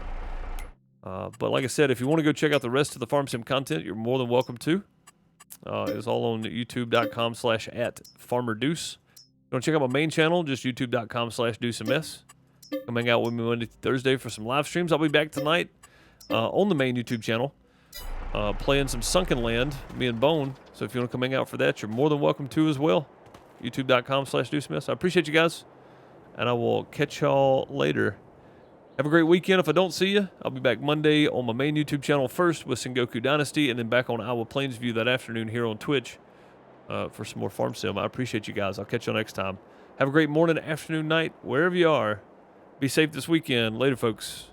But like I said, if you want to go check out the rest of the Farm Sim content, you're more than welcome to. It's all on youtube.com/@FarmerDeuce. You want to check out my main channel, just youtube.com/DeuceMS. Come hang out with me Monday through Thursday for some live streams. I'll be back tonight on the main YouTube channel playing some Sunken Land, me and Bone. So if you want to come hang out for that, you're more than welcome to as well. youtube.com/DeuceMS. I appreciate you guys, and I will catch y'all later. Have a great weekend. If I don't see you, I'll be back Monday on my main YouTube channel first with Sengoku Dynasty, and then back on Iowa Plainsview that afternoon here on Twitch for some more Farm Sim. I appreciate you guys. I'll catch y'all next time. Have a great morning, afternoon, night, wherever you are. Be safe this weekend. Later, folks.